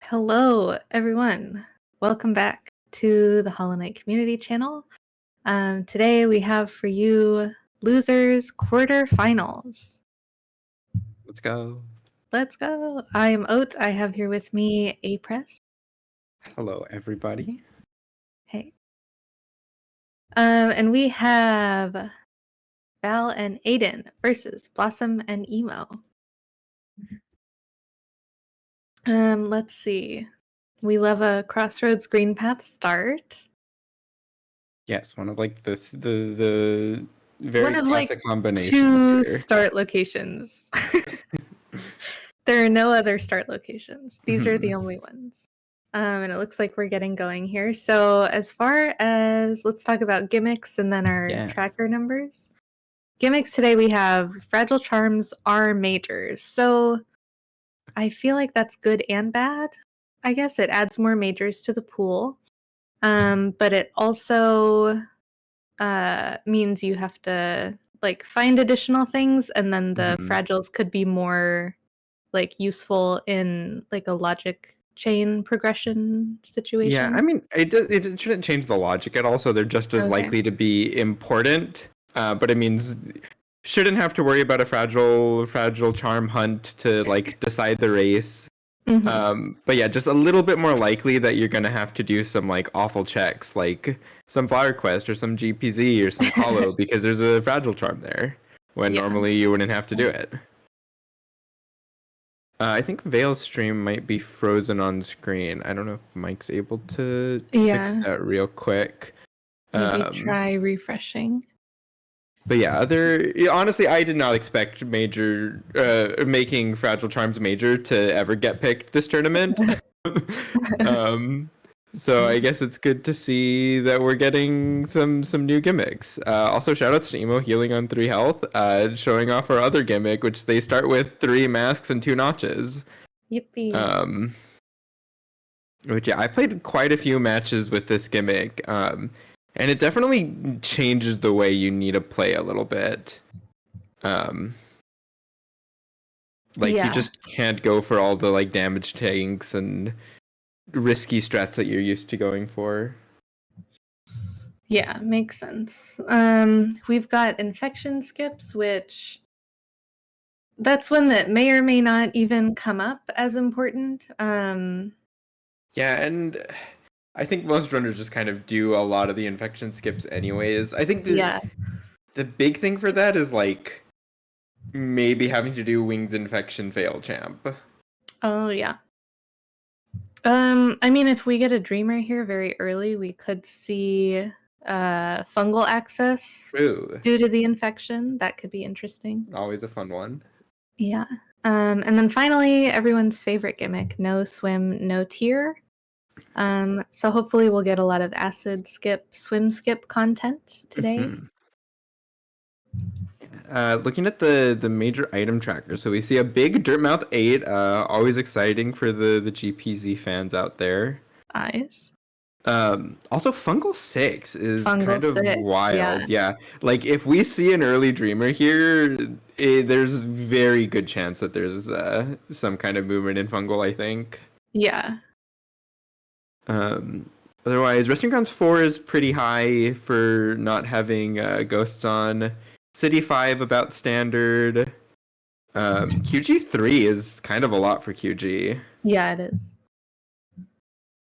Hello, everyone. Welcome back to the Hollow Knight Community Channel. Today we have for you Losers Quarterfinals. Let's go. Let's go. I am Oat. I have here with me Apress. Hello, everybody. Hey. And we have Val and Adyn versus Blossom and Emo. Let's see. We love a Crossroads Green Path start. Yes, one of like the very One of classic combinations two here. start locations. There are no other start locations. These are the only ones. And it looks like we're getting going here. So as far as, let's talk about gimmicks and then our tracker numbers. Gimmicks today we have Fragile Charms are majors. So I feel like that's good and bad. I guess it adds more majors to the pool. But it also means you have to like find additional things, and then the fragiles could be more like useful in like a logic chain progression situation. Yeah, I mean, it shouldn't change the logic at all, so they're just as likely to be important. But it means shouldn't have to worry about a fragile charm hunt to like decide the race. But yeah, just a little bit more likely that you're gonna have to do some like awful checks, like some Flower Quest or some GPZ or some Hollow, because there's a fragile charm there when normally you wouldn't have to do it. I think Vale's stream might be frozen on screen. I don't know if Mike's able to fix that real quick. Maybe try refreshing. But yeah, honestly, I did not expect making Fragile Charms major to ever get picked this tournament. So I guess it's good to see that we're getting some new gimmicks. Also, shoutouts to Emo healing on 3 health, showing off our other gimmick, which they start with 3 masks and 2 notches. Yippee. Which yeah, I played quite a few matches with this gimmick. And it definitely changes the way you need to play a little bit. You just can't go for all the like damage tanks and risky strats that you're used to going for. Yeah, makes sense. We've got infection skips, which that's one that may or may not even come up as important. Yeah, and I think most runners just kind of do a lot of the infection skips anyways. I think the big thing for that is like maybe having to do Wings Infection fail champ. Oh yeah. I mean, if we get a Dreamer here very early, we could see fungal access due to the infection. That could be interesting. Always a fun one. Yeah. And then finally, everyone's favorite gimmick, no swim, no tear. So hopefully we'll get a lot of acid skip, swim skip content today. Looking at the major item tracker, so we see a big Dirtmouth 8, always exciting for the GPZ fans out there. Eyes. Also Fungal 6 is kind of wild. Yeah. Like if we see an early Dreamer here, there's very good chance that there's some kind of movement in Fungal, I think. Yeah. Otherwise, Resting Grounds 4 is pretty high for not having ghosts on. City 5 about standard. QG 3 is kind of a lot for QG. Yeah, it is.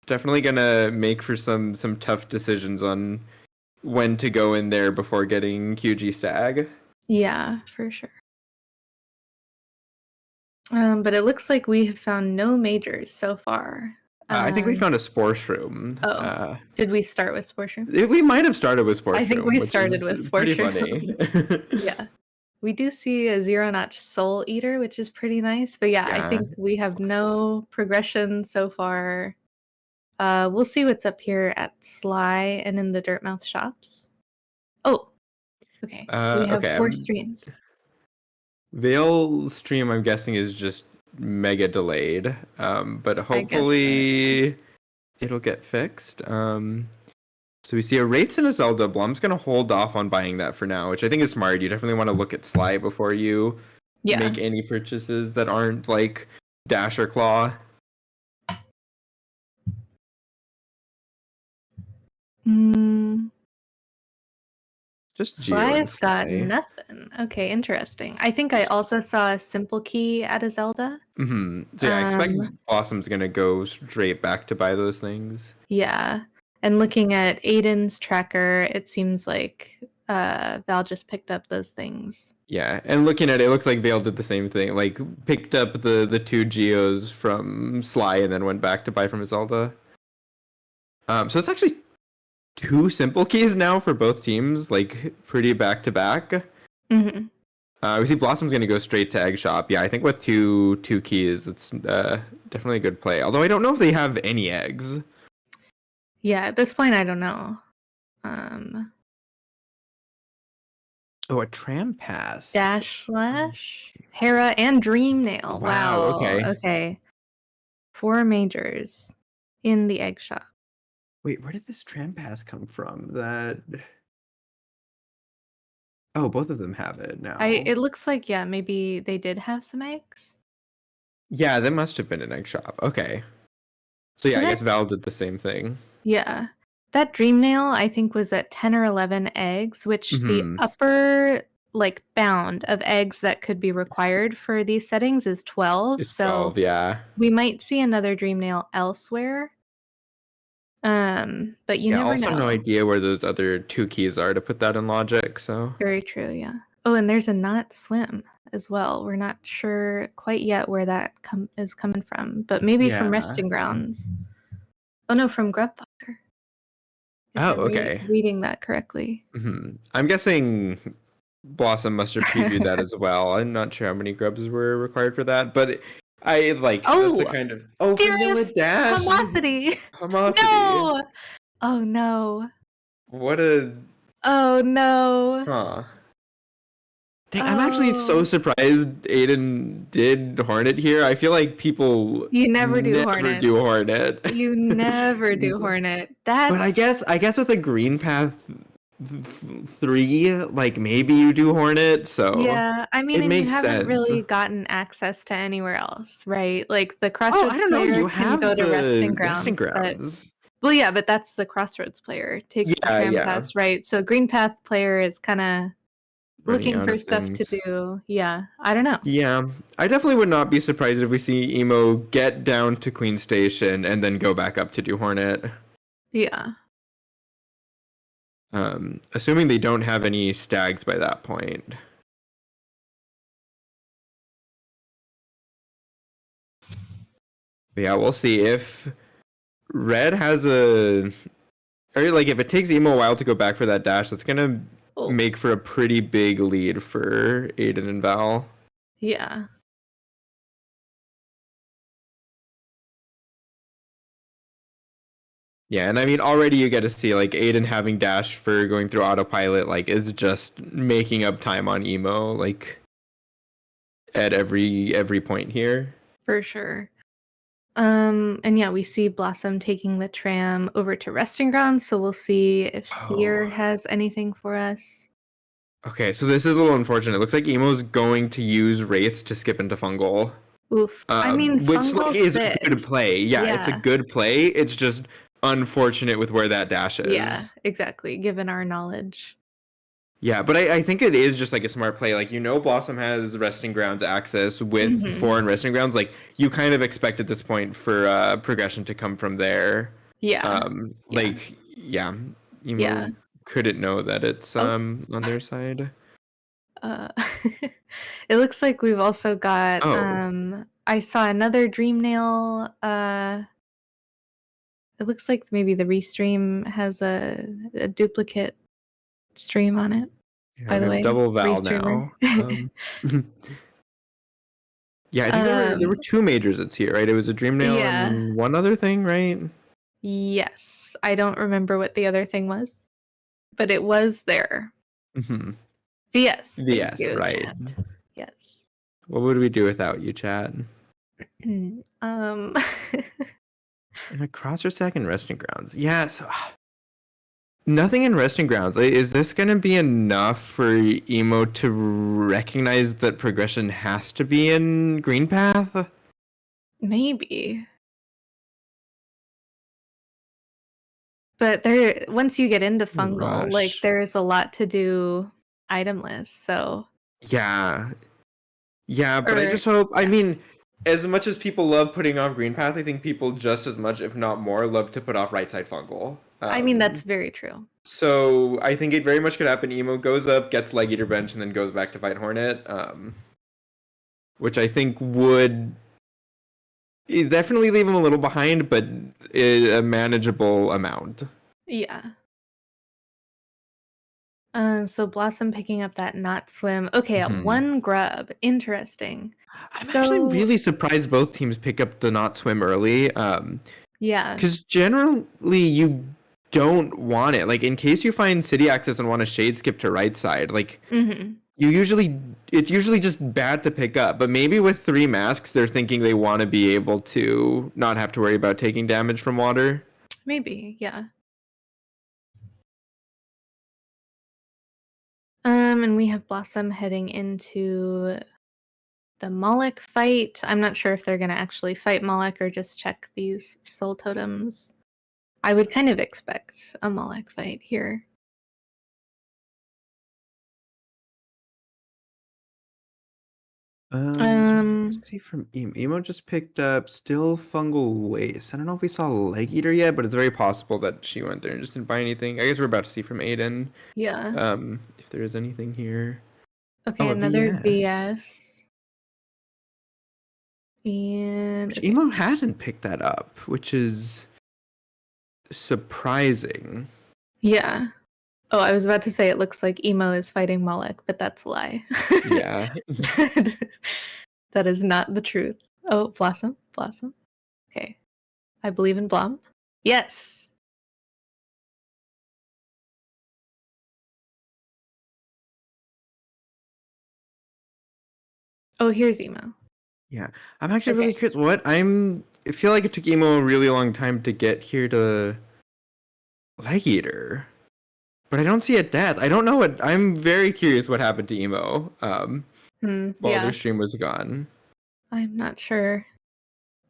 Definitely gonna make for some tough decisions on when to go in there before getting QG stag. Yeah, for sure. But it looks like we have found no majors so far. I think we found a Spore Shroom. Oh, did we start with Spore Shroom? We might have started with Spore Shroom. I think we started with Spore Shroom. Funny. Yeah. We do see a zero-notch Soul Eater, which is pretty nice. But yeah, I think we have no progression so far. We'll see what's up here at Sly and in the Dirtmouth shops. Oh, okay. We have 4 streams. Vale's stream, I'm guessing, is just mega delayed. But hopefully it'll get fixed. So we see a Wraiths and a Zelda. Blum's gonna hold off on buying that for now, which I think is smart. You definitely want to look at Sly before you make any purchases that aren't like Dash or Claw. Mm, Just Geo and Sly's got Sly. nothing. Okay, interesting. I think I also saw a Simple Key at a Zelda. So yeah, I expect Um, Blossom's gonna go straight back to buy those things. yeah. And looking at Adyn's tracker, it seems like Val just picked up those things. Yeah, and looking at it, it looks like Vale did the same thing. Like picked up the two Geos from Sly and then went back to buy from Zelda. So it's actually two simple keys now for both teams, like pretty back to back. Hmm. We see Blossom's gonna go straight to Egg Shop. Yeah, I think with two keys, it's definitely a good play. Although I don't know if they have any eggs. Yeah, at this point, I don't know. Um, Oh, a tram pass. Dash Slash, Hera, and Dream Nail. Wow. Wow. Okay. Okay. 4 majors in the egg shop. Wait, where did this tram pass come from? That. Oh, both of them have it now. It looks like, yeah, maybe they did have some eggs. Yeah, that must have been an egg shop. Okay. So yeah, So I that, guess Val did the same thing. yeah. That dream nail, I think, was at 10 or 11 eggs, which the Hmm. upper like bound of eggs that could be required for these settings is 12. It's So 12, yeah. we might see another dream nail elsewhere. But you Yeah, never also no know. idea where those other two keys are to put that in logic, so. Very true, yeah. Oh, and there's a not swim as well. We're not sure quite yet where that is coming from, but maybe from Yeah. resting grounds. Oh no, from grub fodder. If Oh, I'm okay. reading that correctly. I'm guessing Blossom must have previewed that as well. I'm not sure how many grubs were required for that, but I like that's the Oh, kind of vanilla furious dash homosity. homosity. No. Oh no. What a Oh no. huh. Dang, I'm actually so Oh. surprised Adyn did Hornet here. I feel like people You never do never Hornet. do Hornet. You never do Hornet. But That's I guess with a green path 3, like maybe you do Hornet, so Yeah, I mean, it and you makes haven't sense. really gotten access to anywhere else, right? Like the Oh, I Crossroads don't know. player You can go have to resting the resting grounds, but grounds. well, yeah, but that's the Crossroads player takes the Yeah, tram yeah. pass, right? So Green Path player is kind of Running looking out for of stuff to things. do. Yeah, I don't know. Yeah, I definitely would not be surprised if we see Emo get down to Queen Station and then go back up to do Hornet. Yeah, Assuming they don't have any stags by that point. But yeah, we'll see if Red has or like if it takes Emo a while to go back for that dash, that's gonna oh, make for a pretty big lead for Adyn and Val. yeah, Yeah, and I mean already you get to see like Adyn having dash for going through autopilot like is just making up time on Emo like at every point here. for sure. And yeah, we see Blossom taking the tram over to resting grounds, so we'll see if Seer Oh. has anything for us. Okay, so this is a little unfortunate. It looks like Emo's going to use Wraiths to skip into Fungal. Oof. I mean, Which like fungal is a good sits. play. Yeah, it's a Yeah. good play. It's just unfortunate with where that dash Yeah, is. exactly, given our knowledge. Yeah, but I think it is just like a smart play. Like Blossom has resting grounds access with Mhm. foreign resting grounds. Like you kind of expect at this point for progression to come from there. Yeah. Yeah. Like yeah, Yeah. Emo couldn't know that it's Oh, on their side. uh, it looks like we've also got, Oh, I saw another dream nail, it looks like maybe the restream has a duplicate stream on it, yeah, by we the have way, double Val restreamer. now. Yeah, I think there were Um, two majors it's here, right? It was a Dream Nail yeah. and one other thing, right? Yes. I don't remember what the other thing was, but it was there. Mm-hmm. Yes, thank Yes, you, right. chat. Yes. What would we do without you, chat? Um, And a crosser stack and resting grounds. Yeah, so nothing in resting grounds. Like, is this gonna be enough for Emo to recognize that progression has to be in Green Path? maybe. But once you get into fungal, like Rush. there's a lot to do itemless. So Yeah. Yeah, but I or just hope, I yeah. mean, as much as people love putting off Green Path, I think people just as much, if not more, love to put off Right Side Fungal. I mean that's very true. So I think it very much could happen. Emo goes up, gets Leg Eater bench, and then goes back to fight Hornet, which I think would definitely leave him a little behind, but a manageable amount. Yeah. So Blossom picking up that not swim. Okay, at Mhm. 1 grub. Interesting. I'm actually So really surprised both teams pick up the not swim early. yeah. Because generally you don't want it. Like in case you find city access and want to shade skip to right side, like Mm-hmm. it's usually just bad to pick up. But maybe with 3 masks, they're thinking they want to be able to not have to worry about taking damage from water. Maybe, yeah. And we have Blossom heading into the Moloch fight. I'm not sure if they're gonna actually fight Moloch or just check these soul totems. I would kind of expect a Moloch fight here. Let's see from Emo. Emo just picked up still fungal waste. I don't know if we saw Leg Eater yet, but it's very possible that she went there and just didn't buy anything. I guess we're about to see from Adyn. Yeah. If there is anything here. Okay, Oh, a another VS. VS. And Which okay. Emo hasn't picked that up, which is surprising. Yeah. Oh, I was about to say it looks like Emo is fighting Moloch, but that's a lie. Yeah. That is not the truth. Oh, Blossom. Blossom. Okay. I believe in Blom. Yes. Oh, here's Emo. Yeah. I'm actually really Okay. curious. I feel like it took Emo a really long time to get here to Leg Eater. But I don't see a death. I don't know I'm very curious what happened to Emo. While their Yeah. stream was gone. I'm not sure.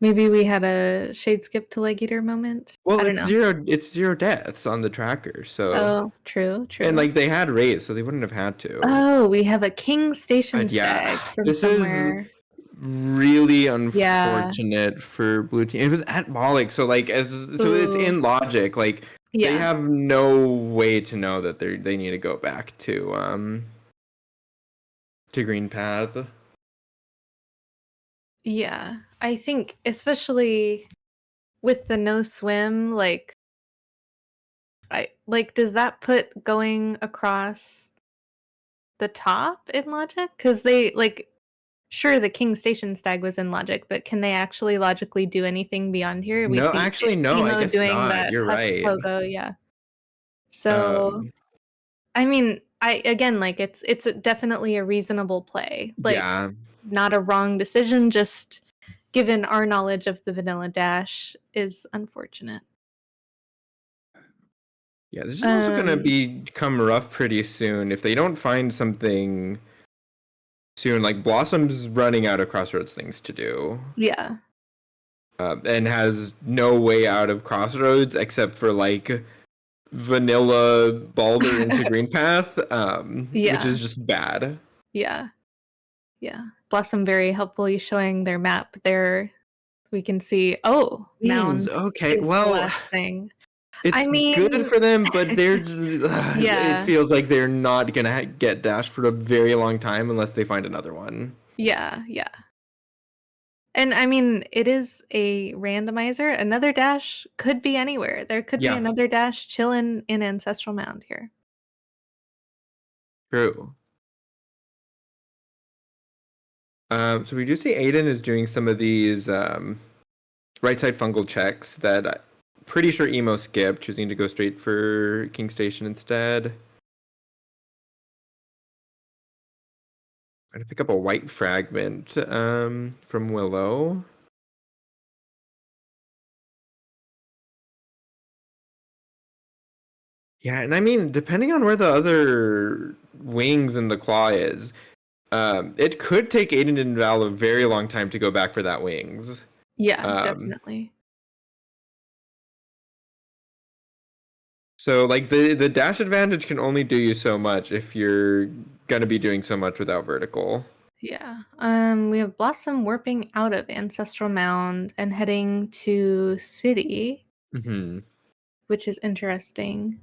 Maybe we had a shade skip to leg eater moment. Well, I don't know. it's 0 deaths on the tracker, so Oh, true, and true. like they had raised, so they wouldn't have had to. Oh, we have a king station But yeah, stag from this is somewhere. really Yeah. unfortunate for blue team. It was at Bollock, so so it's Ooh. in logic. Like they Yeah. have no way to know that they need to go back to Green Path. Yeah. I think especially with the no swim, like does that put going across the top in logic? Because they like sure the king station stag was in logic, but can they actually logically do anything beyond here? We No, see actually, no. I Emo guess doing not. that You're husk right. pogo, yeah. So Um, I mean, I again like it's definitely a reasonable play. Like yeah. not a wrong decision, just given our knowledge of the vanilla dash is unfortunate. Yeah, this is also gonna Um become rough pretty soon if they don't find something soon. Like Blossom's running out of Crossroads things to do, yeah. and has no way out of Crossroads except for like vanilla Balder into Green Path, which Yeah. is just bad. Yeah. Yeah. Blossom very helpfully showing their map there. We can see, oh, Wings, mound okay, is the well, last thing. I it's good mean, for them, but it yeah, feels like they're not gonna get Dash for a very long time unless they find another one. yeah, yeah. And I mean, it is a randomizer. Another dash could be anywhere. There could be Yeah, another dash chilling in Ancestral Mound here. true. So we do see Adyn is doing some of these right side fungal checks that I'm pretty sure Emo skipped, choosing to go straight for King Station instead. I'm gonna pick up a white fragment from Willow. Yeah, and I mean, depending on where the other wings and the claw is, it could take Adyn and Val a very long time to go back for that wings. Yeah, Um, definitely. So like the dash advantage can only do you so much if you're gonna be doing so much without vertical. Yeah. We have Blossom warping out of Ancestral Mound and heading to City, which is interesting.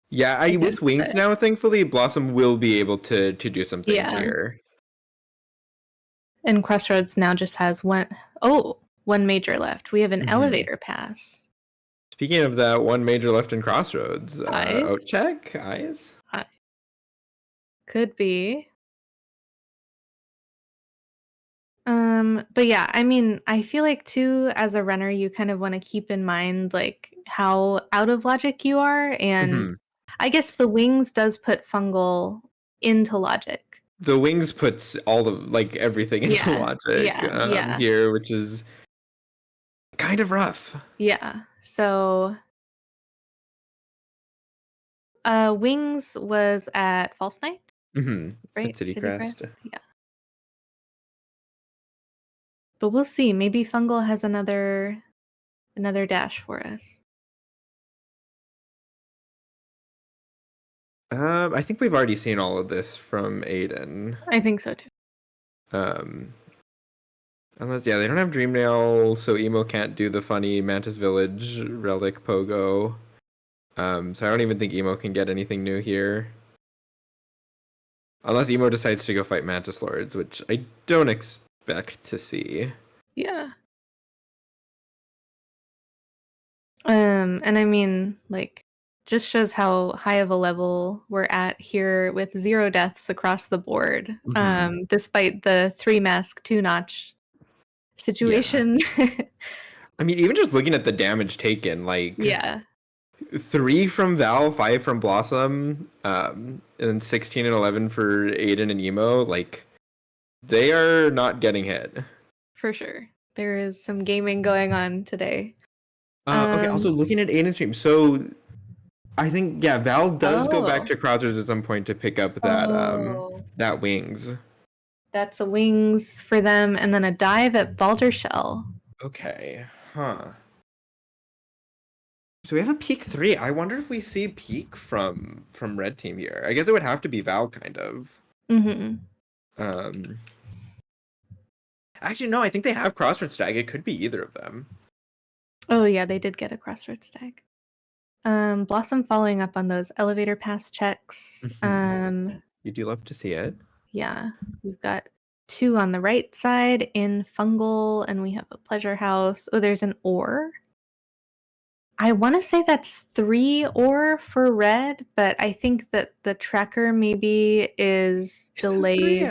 Yeah, I with guess, wings but now, thankfully, Blossom will be able to do some things yeah. here. And Crossroads now just has one major left. We have an elevator pass. Speaking of that, one major left in Crossroads. Eyes? Check eyes. Could be. But yeah, I mean, I feel like too, as a runner, you kind of want to keep in mind like how out of logic you are, and I guess the wings does put fungal into logic. The wings puts all of like everything into Yeah, logic yeah. here, which is kind of rough. Yeah. So wings was at False Night, right? At City City Crest. Crest. Yeah. But we'll see. Maybe fungal has another dash for us. I think we've already seen all of this from Adyn. I think so too. Unless, yeah, they don't have Dreamnail, so Emo can't do the funny Mantis Village relic pogo. So I don't even think Emo can get anything new here. Unless Emo decides to go fight Mantis Lords, which I don't expect to see. Yeah. And I mean, like, just shows how high of a level we're at here with 0 deaths across the board, despite the 3 mask 2 notch situation. Yeah. I mean, even just looking at the damage taken, like Yeah. 3 from Val, 5 from Blossom, and then 16 and 11 for Adyn and Emo, like they are not getting hit. For sure. There is some gaming going on today. Okay, also looking at Adyn's stream, so I think Val does go back to Crossroads at some point to pick up that that wings. That's a wings for them, and then a dive at Balder Shell. Okay, huh. So we have a peak 3. I wonder if we see peak from Red Team here. I guess it would have to be Val, kind of. Actually, no, I think they have Crossroads tag. It could be either of them. Oh yeah, they did get a Crossroads tag. Blossom following up on those elevator pass checks. You do love to see it. Yeah, we've got 2 on the right side in fungal, and we have a pleasure house. Oh, there's an ore. I want to say that's 3 ore for red, but I think that the tracker maybe is delayed.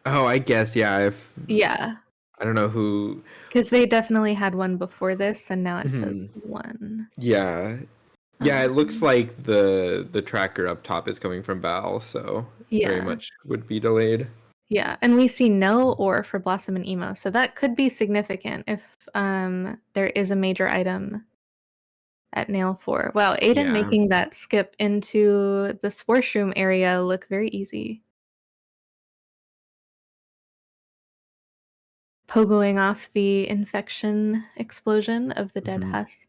Oh, I guess, yeah. Yeah. I don't know who. Because they definitely had one before this, and now it says 1. Yeah. Yeah, it looks like the tracker up top is coming from Val, so very much would be delayed. Yeah, and we see no ore for Blossom and Emo, so that could be significant if there is a major item at Nail 4. Wow, Adyn making that skip into the Sporshroom area look very easy. Pogoing off the infection explosion of the dead husk.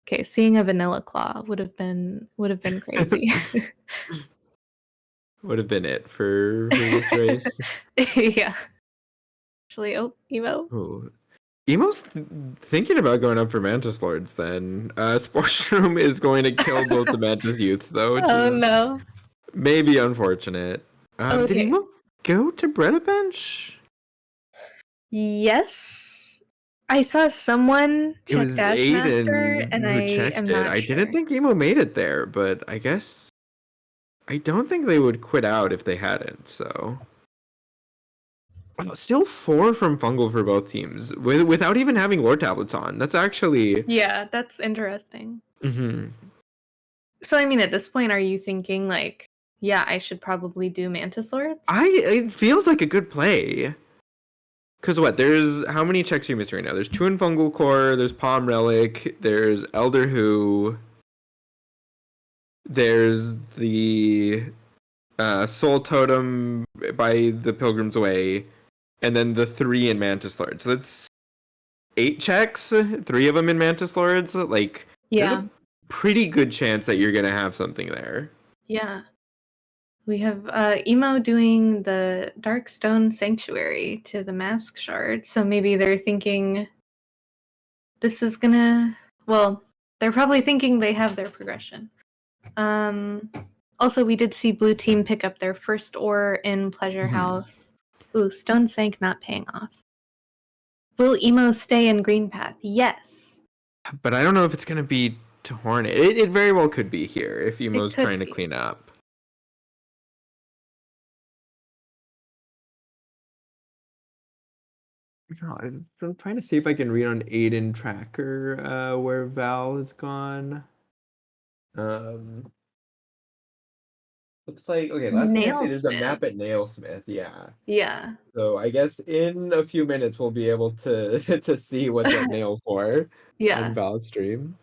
Okay, seeing a vanilla claw would have been crazy. Would have been it for this race. Yeah. Actually, Emo. Oh. Emo's thinking about going up for Mantis Lords then. Sportsroom is going to kill both the Mantis Youths though, which is no. maybe unfortunate. Did Emo go to Bretta Bench? Yes. I saw someone check Dash Master, and I am not I sure. didn't think Emo made it there, but I guess I don't think they would quit out if they hadn't, so. Still 4 from Fungal for both teams, without even having lore tablets on. That's actually... Yeah, that's interesting. So, I mean, at this point, are you thinking, like, yeah, I should probably do Mantis Lords? It feels like a good play. Because what, there's... How many checks are you missing right now? There's 2 in Fungal Core, there's Palm Relic, there's Elder Who, there's the Soul Totem by the Pilgrim's Way, and then the 3 in Mantis Lords. So that's 8 checks, 3 of them in Mantis Lords. Like, there's a pretty good chance that you're gonna have something there. Yeah. We have Emo doing the Darkstone Sanctuary to the Mask Shard, so maybe they're thinking this is gonna... Well, they're probably thinking they have their progression. Also, we did see Blue Team pick up their first ore in Pleasure House. Ooh, Stone Sank not paying off. Will Emo stay in Green Path? Yes. But I don't know if it's gonna be to Hornet. It very well could be here if Emo's trying to be. clean up. I'm trying to see if I can read on Adyn tracker where Val is gone. Looks like okay. Last thing I see, there's a map at Nailsmith. Yeah. Yeah. So I guess in a few minutes we'll be able to to see what's at Nail for on Val's stream.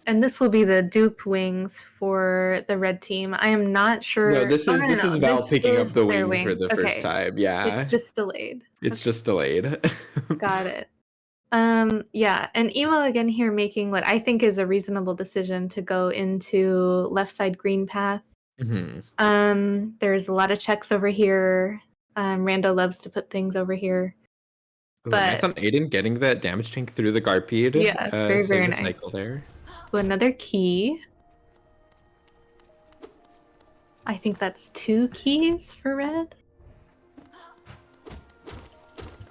And this will be the dupe wings for the red team. I am not sure. No, this is Val picking up the wing for the first time. Yeah. It's just delayed. It's just delayed. Got it. Yeah, and Emo again here making what I think is a reasonable decision to go into left side green path. There's a lot of checks over here. Rando loves to put things over here. Ooh, but that's on Adyn getting that damage tank through the Garpede. Yeah, very nice. Cycle there. Ooh, another key. I think that's 2 keys for red.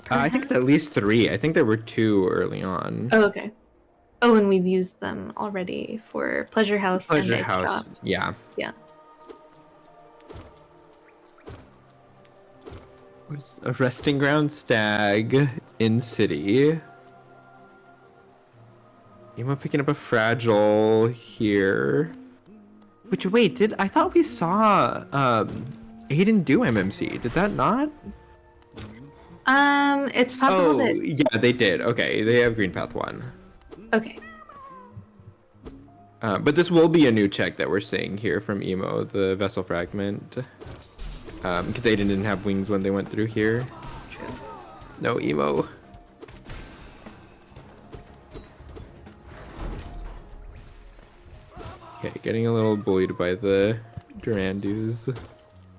I think it's at least 3. I think there were 2 early on. Oh, okay. Oh, and we've used them already for Pleasure House and Egg Shop. Yeah. Yeah. What's a resting ground stag in city? Emo picking up a fragile here. Which wait, I thought we saw Adyn do MMC. Did that not? It's possible that... yeah, they did. Okay, they have Green Path 1. Okay. But this will be a new check that we're seeing here from Emo, the Vessel Fragment. Because they didn't have wings when they went through here. True. No Emo. Okay, getting a little bullied by the Durandus.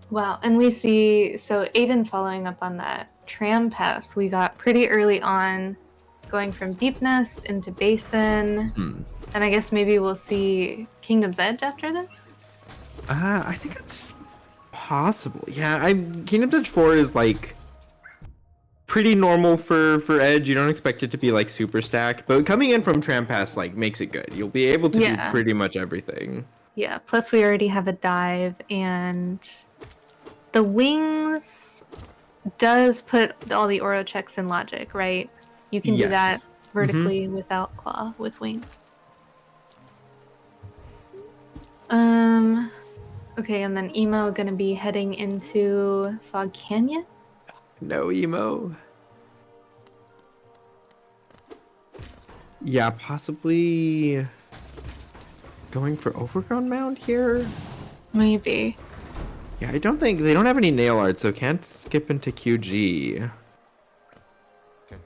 Wow, and we see, so Adyn following up on that tram pass we got pretty early on, going from Deep Nest into Basin, and I guess maybe we'll see Kingdom's Edge after this? I think it's possible. Yeah, Kingdom's Edge 4 is like pretty normal for Edge. You don't expect it to be like super stacked, but coming in from Tram Pass like makes it good. You'll be able to do pretty much everything. Yeah, plus we already have a dive, and the wings does put all the Oro checks in logic, right? You can do that vertically without claw with wings. Okay, and then Emo gonna be heading into Fog Canyon? No Emo. Yeah, possibly going for Overgrown Mound here? Maybe. Yeah, I don't think... They don't have any nail art, so can't skip into QG. Okay.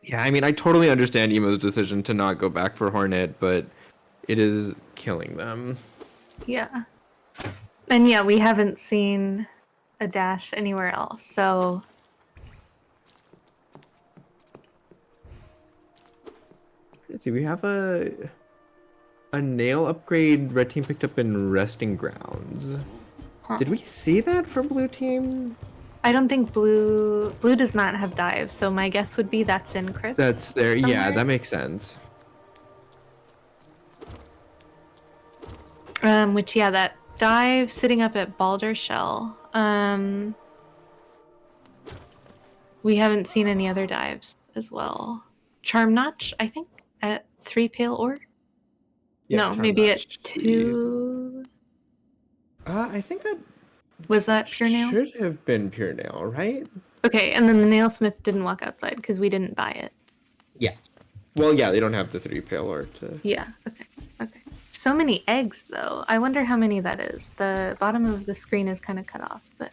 Yeah, I mean, I totally understand Emo's decision to not go back for Hornet, but it is killing them. Yeah. And yeah, we haven't seen a dash anywhere else, so... Let's see, we have a nail upgrade red team picked up in Resting Grounds. Huh. Did we see that for blue team? I don't think blue does not have dives, so my guess would be that's in Crypts. That's there. Somewhere. Yeah, that makes sense. Which yeah, that dive sitting up at Balder Shell. We haven't seen any other dives as well. Charm Notch, I think, at 3 Pale Ore. Yeah, no, maybe at 2. I think that was that Pure Nail. Should have been Pure Nail, right? Okay, and then the Nailsmith didn't walk outside because we didn't buy it. Yeah. Well, yeah, they don't have the 3 Pale Ore to. Yeah. Okay. So many eggs, though. I wonder how many that is. The bottom of the screen is kind of cut off, but.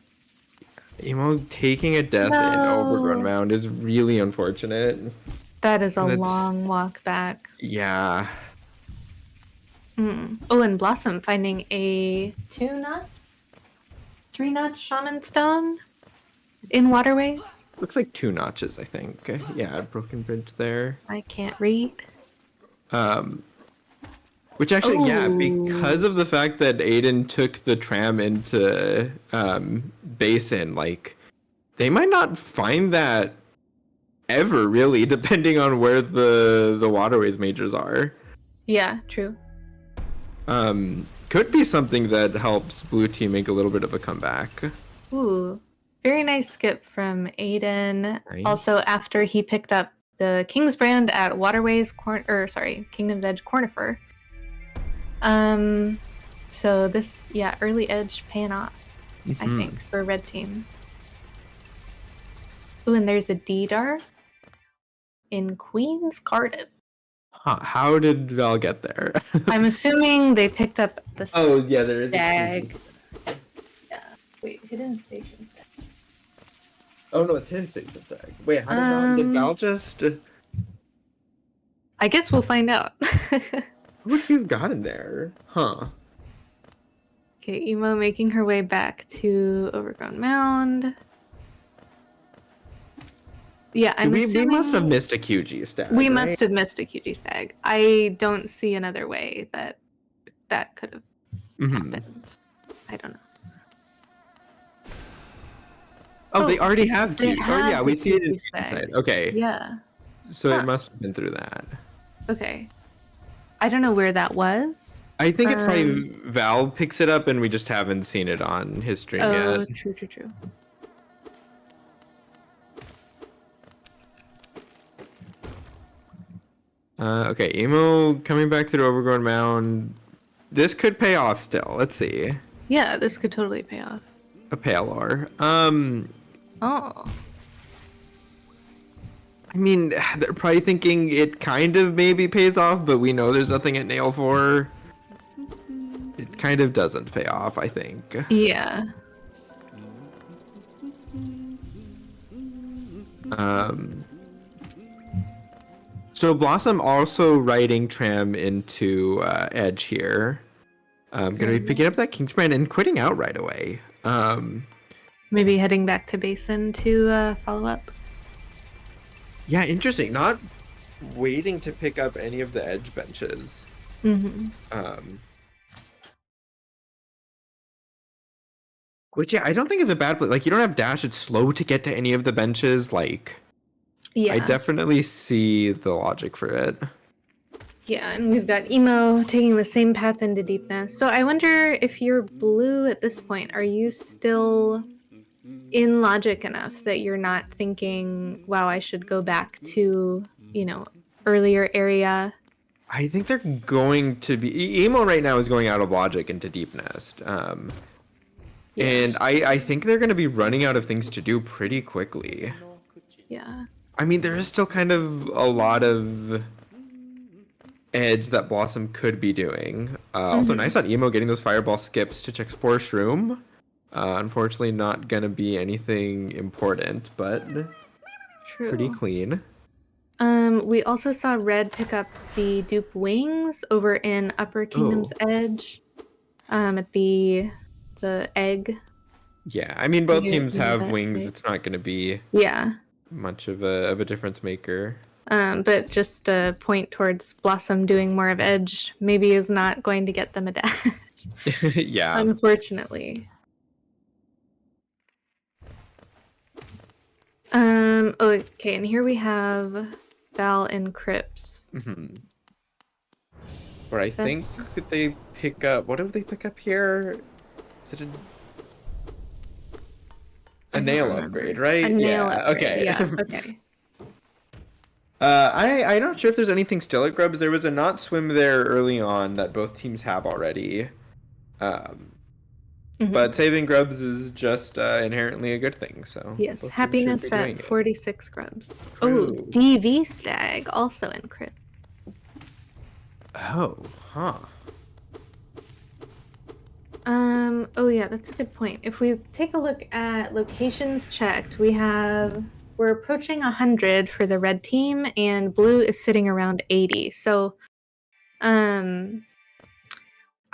Emo taking a death in Overgrown Mound is really unfortunate. That is a That's- long walk back. Yeah. Oh, and Blossom finding a 2-notch, 3-notch shaman stone in waterways. Looks like 2 notches, I think. Yeah, broken bridge there. I can't read. Which actually, yeah, because Oh. of the fact that Adyn took the tram into Basin, like, they might not find that ever, really, depending on where the waterways majors are. Yeah, true. Could be something that helps Blue Team make a little bit of a comeback. Ooh, very nice skip from Adyn. Nice. Also, after he picked up the King's brand at Waterways, Kingdom's Edge Cornifer. So this, yeah, early edge paying off, I think, for red team. Ooh, and there's a D-Dar in Queen's Garden. Huh, how did Val get there? I'm assuming they picked up the Yeah, there is stag. Yeah. Wait, hidden station stag. Oh no, it's hidden station stag. Wait, how did Val just? I guess we'll find out. What would you have gotten there? Huh. Okay, Emo making her way back to Overgrown Mound. Yeah, I'm assuming we must have missed a QG stag. We right? must have missed a QG stag. I don't see another way that could have happened. I don't know. Oh, they already have they QG. have Yeah, we the see it in QG stag. Okay. Yeah. So it must have been through that. Okay. I don't know where that was. I think it's probably Val picks it up and we just haven't seen it on his stream yet. Oh, true. Okay, Emo coming back through Overgrown Mound. This could pay off still. Let's see. Yeah, this could totally pay off. A Palor. Oh. I mean, they're probably thinking it kind of maybe pays off, but we know there's nothing at Nail 4. It kind of doesn't pay off, I think. Yeah. So Blossom also riding Tram into Edge here. Gonna be picking up that Kingsbrand and quitting out right away. Maybe heading back to Basin to follow up. Yeah, interesting. Not waiting to pick up any of the Edge benches. Which, yeah, I don't think it's a bad play. Like, you don't have dash. It's slow to get to any of the benches. Like, yeah. I definitely see the logic for it. Yeah, and we've got Emo taking the same path into Deepness. So I wonder if you're blue at this point, are you still in logic enough that you're not thinking, wow, I should go back to, earlier area? I think they're going to be... Emo right now is going out of logic into Deep Nest. And I think they're going to be running out of things to do pretty quickly. Yeah. I mean, there is still kind of a lot of edge that Blossom could be doing. Also, nice on Emo getting those fireball skips to check Spore Shroom. Unfortunately, not going to be anything important, but pretty clean. We also saw Red pick up the dupe wings over in Upper Kingdom's Edge at the egg. Yeah, I mean, both teams have wings. Egg. It's not going to be much of a difference maker. But just a point towards Blossom doing more of Edge maybe is not going to get them a dash. Yeah. Unfortunately. Okay, and here we have Val and Crips. Where I think that they pick up... What do they pick up here? Is it a nail upgrade, right? A nail upgrade, okay. Yeah, okay. I'm not sure if there's anything still at Grubs. There was a not swim there early on that both teams have already. But saving Grubs is just inherently a good thing. So yes, happiness at 46 Grubs. Oh, DV Stag also in Crypt. Oh, huh. Oh yeah, that's a good point. If we take a look at locations checked, we have we're approaching 100 for the red team, and blue is sitting around 80. So,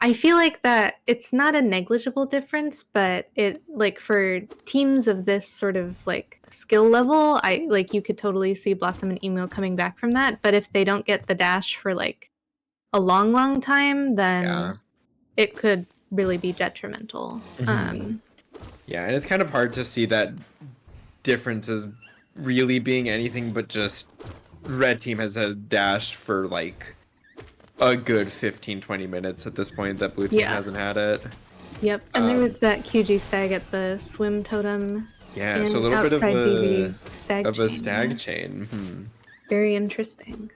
I feel like that it's not a negligible difference, but it like for teams of this sort of like skill level, I like you could totally see Blossom and Emo coming back from that. But if they don't get the dash for like a long, long time, then it could really be detrimental. Yeah, and it's kind of hard to see that difference as really being anything but just red team has a dash for like a good 15-20 minutes at this point that blue team hasn't had it. Yep, and there was that QG stag at the swim totem. Yeah, so a little bit of a stag chain. Very interesting.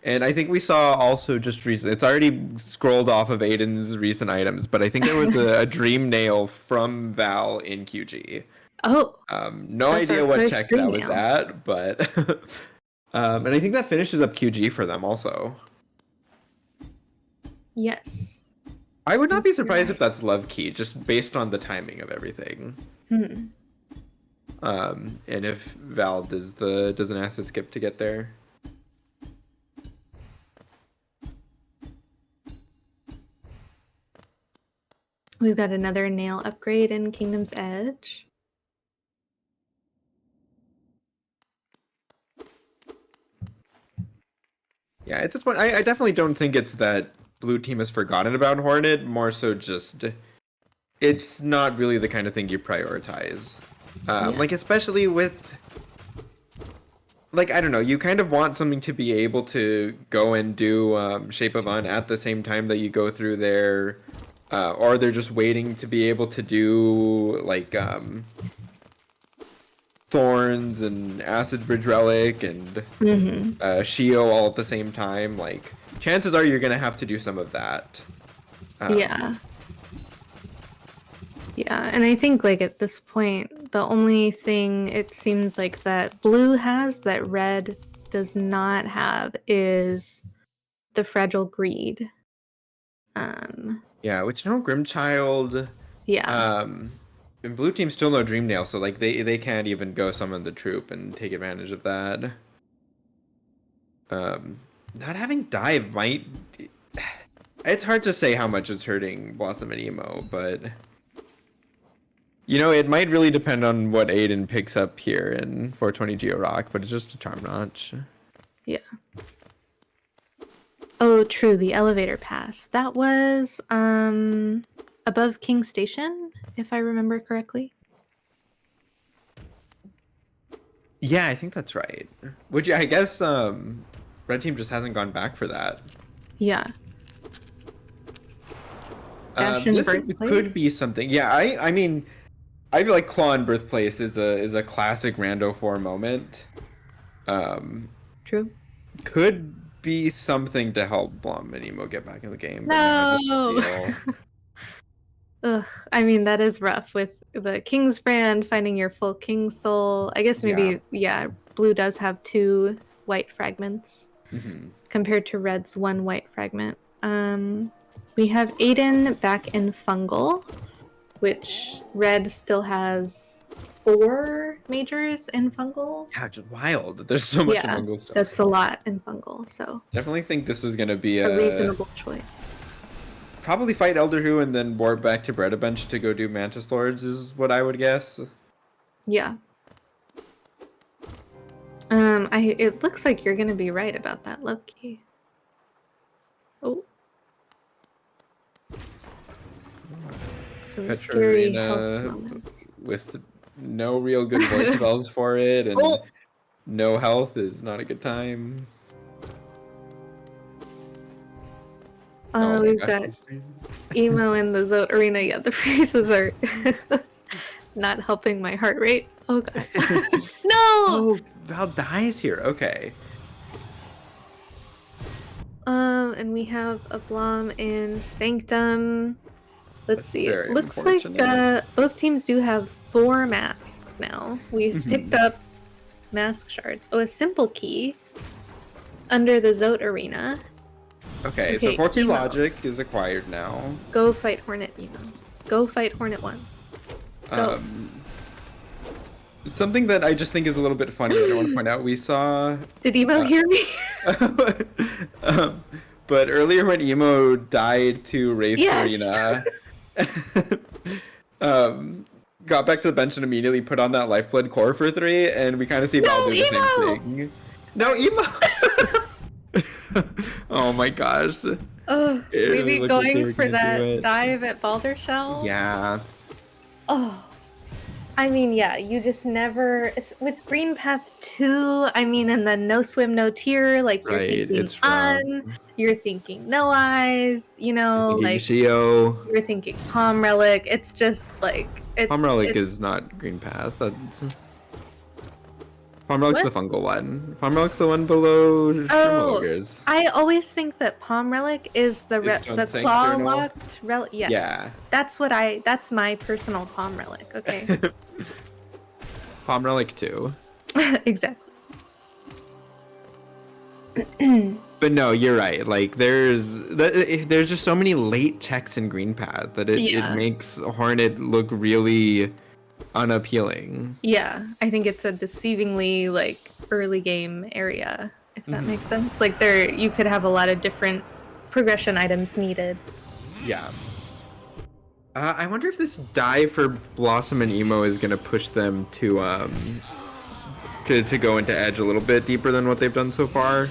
And I think we saw also just recently, it's already scrolled off of Adyn's recent items, but I think there was a dream nail from Val in QG. Oh. No idea what check that was at, but and I think that finishes up QG for them also. Yes. I would not be surprised if that's Love Key, just based on the timing of everything. And if Val does an asset skip to get there. We've got another nail upgrade in Kingdom's Edge. Yeah, at this point, I definitely don't think it's that blue team has forgotten about Hornet, more so just it's not really the kind of thing you prioritize. Like, especially with, like, I don't know, you kind of want something to be able to go and do Shape of Un at the same time that you go through there, or they're just waiting to be able to do, like, Thorns and Acid Bridge Relic and Shio all at the same time. Like, chances are you're gonna have to do some of that. Yeah, and I think like at this point, the only thing it seems like that blue has that red does not have is the Fragile Greed. Yeah, which no Grimchild. Yeah. And blue team still no Dream Nail, so like they can't even go summon the troop and take advantage of that. Not having dive might. It's hard to say how much it's hurting Blossom and Emo, but you know it might really depend on what Adyn picks up here in 420 Geo Rock, but it's just a Charm Notch. Yeah. Oh, true. The elevator pass. That was above King Station, if I remember correctly. Yeah, I think that's right. Would you? I guess red team just hasn't gone back for that. Yeah. This could be something. Yeah, I mean, I feel like Claw in Birthplace is a classic Rando 4 moment. True. Could be something to help Blum and Emo get back in the game. No. Ugh, I mean that is rough with the King's Brand finding your full King's Soul. I guess maybe blue does have 2 white fragments compared to red's 1 white fragment. We have Adyn back in Fungal, which red still has 4 majors in Fungal. Yeah, just wild. There's so much Fungal stuff. That's a lot in Fungal, so definitely think this is gonna be a reasonable choice. Probably fight Elder Who and then board back to Breda Bench to go do Mantis Lords is what I would guess. Yeah. It looks like you're gonna be right about that Love Key. Oh. Some scary health moments. With no real good voice spells for it, and no health is not a good time. We've got Emo in the Zote Arena. Yeah, the freezes are not helping my heart rate. Oh god. No! Oh, Val dies here. Okay. And we have a Blom in Sanctum. Let's see. It looks like both teams do have 4 masks now. We've picked up mask shards. Oh, a simple key under the Zote Arena. Okay, so 4-key logic is acquired now. Go fight Hornet, Emo. Go fight Hornet 1. Go. Something that I just think is a little bit funny that I want to point out. We saw. Did Emo hear me? um, but earlier when Emo died to Wraith's Yes. Arena, got back to the bench and immediately put on that Lifeblood core for 3, and we kind of see Val do the Emo! same thing. No, Emo! Oh my gosh. Oh, maybe looked like they going were for gonna do that it. dive at Balder Shell? Yeah. Oh. I mean, yeah, you just never with Green Path 2, I mean, and then no swim, no tear, like you're Right, thinking it's rough. you're thinking no eyes, you know, Thinking like Shio. you're thinking Palm Relic. It's just like Palm Relic it's is not Green Path. Palm Relic's the what? fungal one. Palm Relic's the one below Oh, Shermogers. I always think that Palm Relic is the the Stone claw Journal? locked relic. Yes, Yeah. that's my personal Palm Relic. Okay, Palm Relic too. exactly. But no, you're right. Like there's just so many late checks in Green Path that it makes Hornet look really unappealing. Yeah, I think it's a deceivingly like early game area, if that makes sense. Like you could have a lot of different progression items needed. Yeah. I wonder if this dive for Blossom and Emo is gonna push them to go into Edge a little bit deeper than what they've done so far.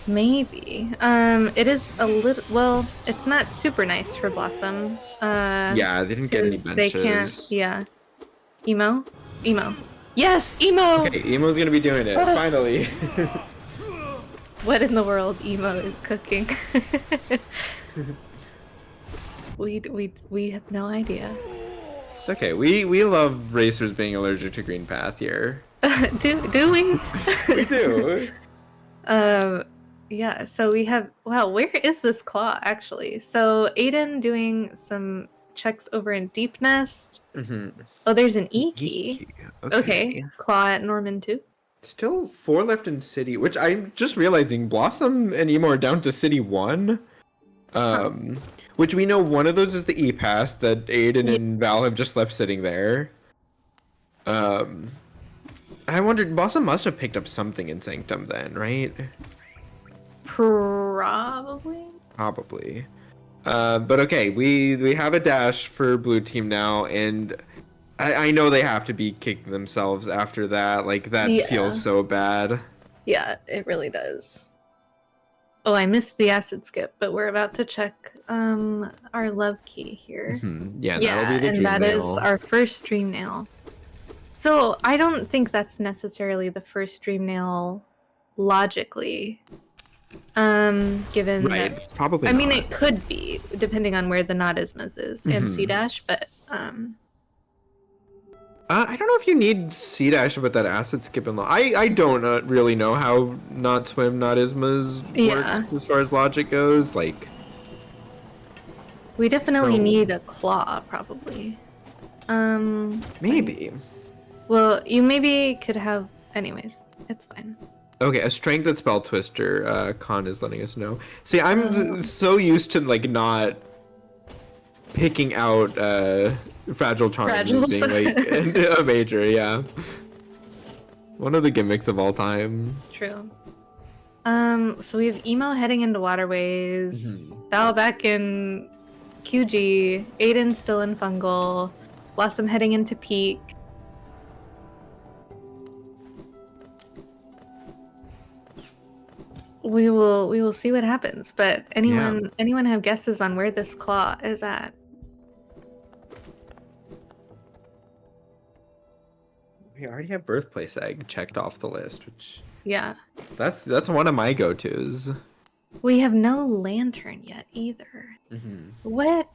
Maybe. It is a little. Well, it's not super nice for Blossom. Yeah, they didn't get any benches. They can't. Yeah. Emo. Yes, Emo. Okay, Emo's gonna be doing it finally. What in the world Emo is cooking? we have no idea. It's okay. We love racers being allergic to Green Path here. do we? We do. Yeah, so we have, wow, where is this claw actually? So Adyn doing some checks over in Deep Nest. Oh, there's an E key. Okay. Claw at Norman too. Still 4 left in City, which I'm just realizing Blossom and Emo are down to City 1. Which we know one of those is the E-Pass that Adyn and Val have just left sitting there. I wondered, Blossom must have picked up something in Sanctum then, right? Probably. But okay, we have a dash for blue team now, and I know they have to be kicking themselves after that. Like, that feels so bad. Yeah, it really does. Oh, I missed the acid skip, but we're about to check our love key here. Yeah, that'll be the dream that nail. is our first dream nail. So I don't think that's necessarily the first dream nail logically. Given that, probably I not. mean, it could be depending on where the Nodismas is and C-Dash, but I don't know if you need C-Dash with that acid skip in law. I don't really know how not swim not ismas works as far as logic goes. Like, we definitely need a claw, probably. Maybe. Well, you maybe could have. Anyways, it's fine. Okay, a strength at Spell Twister. Khan is letting us know. See, I'm so used to like not picking out fragile charms as being like a major. Yeah, one of the gimmicks of all time. True. So we have Emo heading into Waterways. Val back in QG. Adyn still in Fungal. Blossom heading into Peak. We will see what happens, but anyone have guesses on where this claw is at? We already have Birthplace Egg checked off the list, which that's one of my go-tos. We have no lantern yet either. What?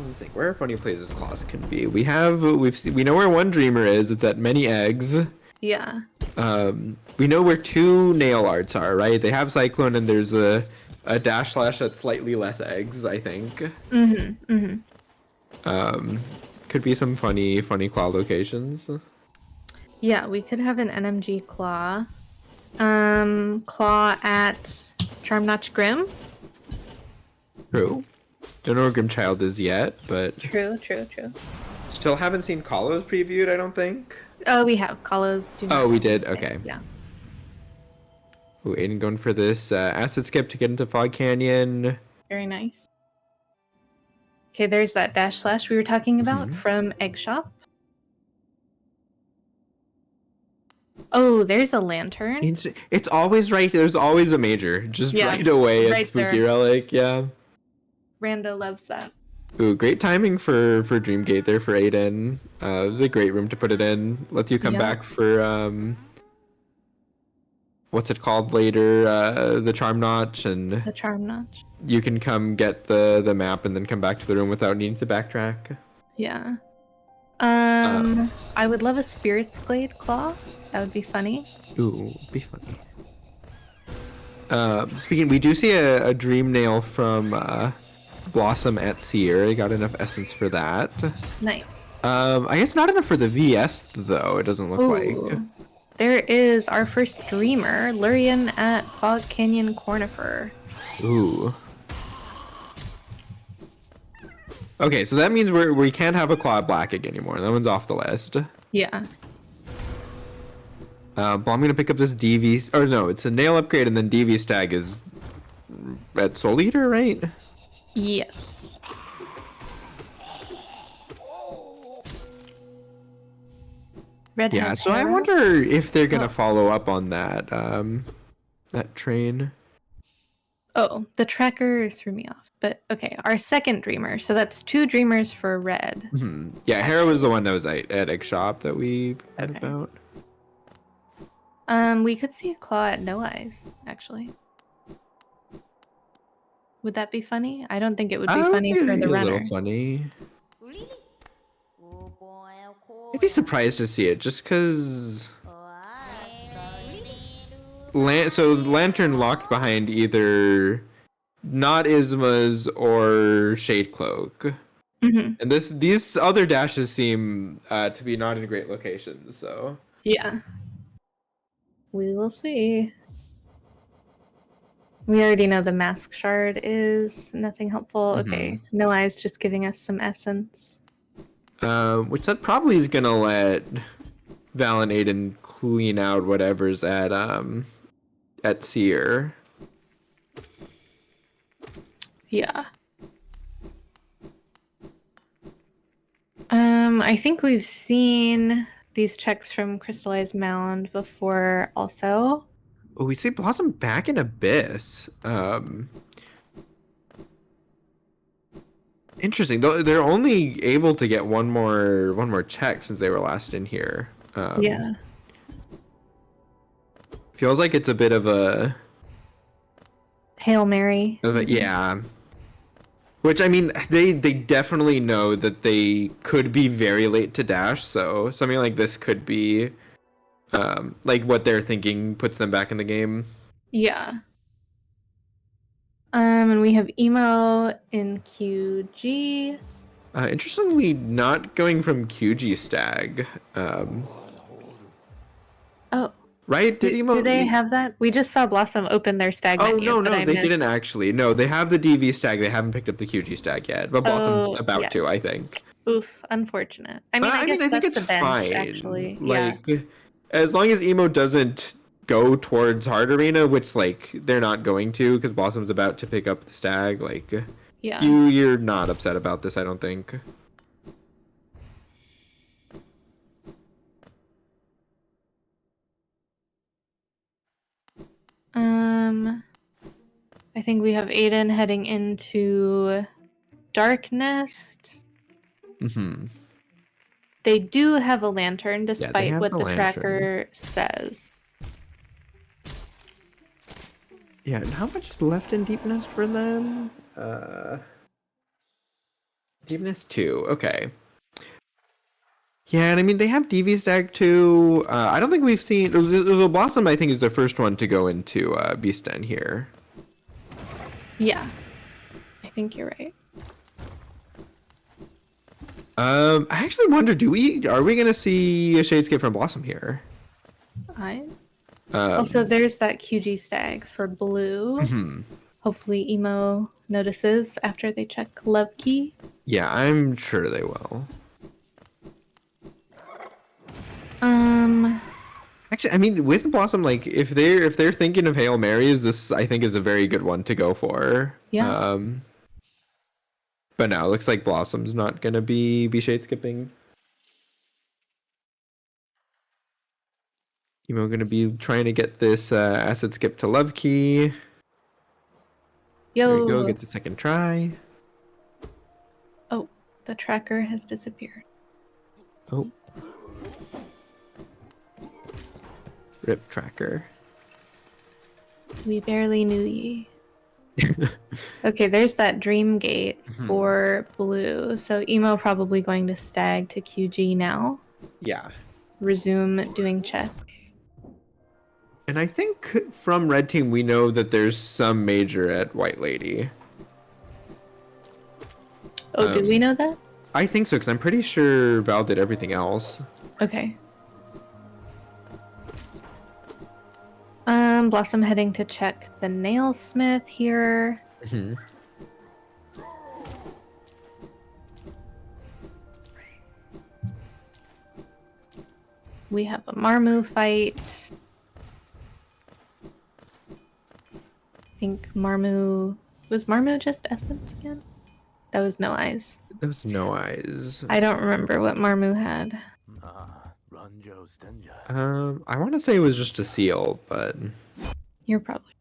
Let's think where funny places claws can be. We know where one dreamer is. It's at Many Eggs. Yeah. We know where 2 nail arts are, right? They have Cyclone, and there's a dash slash that's slightly less eggs, I think. Could be some funny claw locations. Yeah, we could have an NMG claw. Claw at Charm Notch Grim. True. Don't know where Grimchild is yet, but True. still haven't seen Kalos previewed, I don't think. Oh, we have. Kalos do not. Oh, we did? Okay. Yeah. Ooh, Adyn going for this acid skip to get into Fog Canyon. Very nice. Okay, there's that dash slash we were talking about Mhm. from Egg Shop. Oh, there's a lantern. It's always right. There's always a major. Just Yeah, right away right at Spooky there. Relic. Yeah. Randa loves that. Ooh, great timing for Dreamgate there for Adyn. It was a great room to put it in. Let you come Yeah. back for what's it called later? The Charm Notch, and The Charm Notch. you can come get the map and then come back to the room without needing to backtrack. Yeah. I would love a Spirit's Blade Claw. That would be funny. Ooh, be funny. Speaking, we do see a Dream Nail from Blossom at Seer. I got enough essence for that. Nice. I guess not enough for the VS though. It doesn't look like. Ooh. There is our first dreamer, Lurian at Fog Canyon Cornifer. Ooh. Okay, so that means we can't have a Claw Black anymore. That one's off the list. Yeah. Well, I'm gonna pick up this DV. Or no, it's a nail upgrade, and then DV Stag is at Soul Eater, right? Yes. Red Yeah. has So I Hera. wonder if they're gonna follow up on that that train. Oh, the tracker threw me off. But okay, our second dreamer. So that's 2 dreamers for red. Yeah, Hera was the one that was at Egg Shop that we heard Okay. about. We could see a claw at No Eyes, actually. Would that be funny? I don't think it would be funny for the A little runners. funny. I'd be surprised to see it just because. So Lantern locked behind either not Isma's or Shade Cloak, Mm-hmm. and these other dashes seem to be not in great locations. So Yeah. We will see. We already know the mask shard is nothing helpful. Okay, No Eyes just giving us some essence. which that probably is gonna let Val and Adyn clean out whatever's at Seer. Yeah. I think we've seen these checks from Crystallized Mound before also. Oh, we see Blossom back in Abyss. Interesting. They're only able to get one more check since they were last in here. Yeah. Feels like it's a bit of a Hail Mary. yeah. Which I mean, they definitely know that they could be very late to dash, so something like this could be like what they're thinking puts them back in the game. Yeah. And we have Emo in QG. Interestingly, not going from QG Stag. Oh. Right? Do they have that? We just saw Blossom open their stag menu. Oh, but no, I they missed. didn't actually. No, they have the DV Stag. They haven't picked up the QG Stag yet. But Blossom's about yes. to, I think. Oof, unfortunate. I mean, I guess think that's it's a bench, fine. actually. Like, as long as Emo doesn't go towards Hard Arena, which, like, they're not going to because Blossom's about to pick up the Stag, like, yeah. you're not upset about this, I don't think. I think we have Adyn heading into Dark Nest. Mm-hmm. They do have a lantern, despite what the lantern. tracker says. Yeah, and how much is left in Deep Nest for them? Deep Nest 2, okay. Yeah, and I mean, they have DV Stag too. I don't think we've seen... Blossom, I think, is the first one to go into Beast Den here. Yeah. I think you're right. I actually wonder, are we going to see a Shadescape from Blossom here? Eyes. Also, there's that QG Stag for blue. Hopefully Emo notices after they check love key. Yeah, I'm sure they will. Actually, I mean, with Blossom, like if they're thinking of Hail Marys, this I think is a very good one to go for. Yeah. But now it looks like Blossom's not gonna be shade skipping. Emo gonna be trying to get this acid skip to love key. Yo. There we go, get the second try. Oh, the tracker has disappeared. Oh. Rip tracker. We barely knew ye. Okay, there's that dream gate for blue. So Emo probably going to stag to QG now. Yeah. Resume doing checks. And I think from red team we know that there's some major at White Lady. Oh, do we know that? I think so, because I'm pretty sure Val did everything else. Okay. Blossom heading to check the nailsmith here. We have a Marmu fight. I think Marmu... Was Marmu just Essence again? That was No Eyes. That was No Eyes. I don't remember what Marmu had. I want to say it was just a seal, but... You're probably...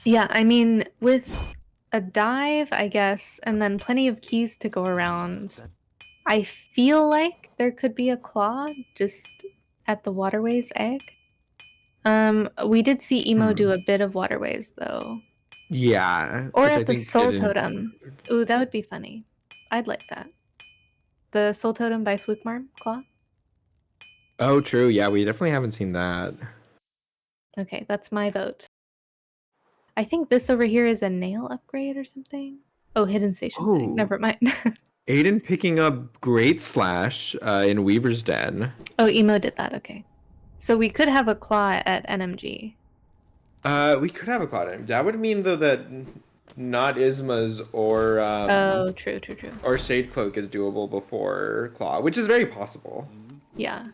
Yeah, I mean, with a dive, I guess, and then plenty of keys to go around, I feel like there could be a claw just at the Waterways egg. We did see Emo do a bit of Waterways, though. Yeah. Or at the Soul Totem. Ooh, that would be funny. I'd like that. The Soul Totem by Flukemarm Claw? Oh, true. Yeah, we definitely haven't seen that. Okay, that's my vote. I think this over here is a nail upgrade or something. Oh, hidden station setting. Never mind. Adyn picking up Great Slash in Weaver's Den. Oh, Emo did that. Okay. So we could have a claw at NMG. We could have a claw at NMG. That would mean, though, that not Isma's or... oh, true. Or Shade Cloak is doable before Claw, which is very possible. Yeah.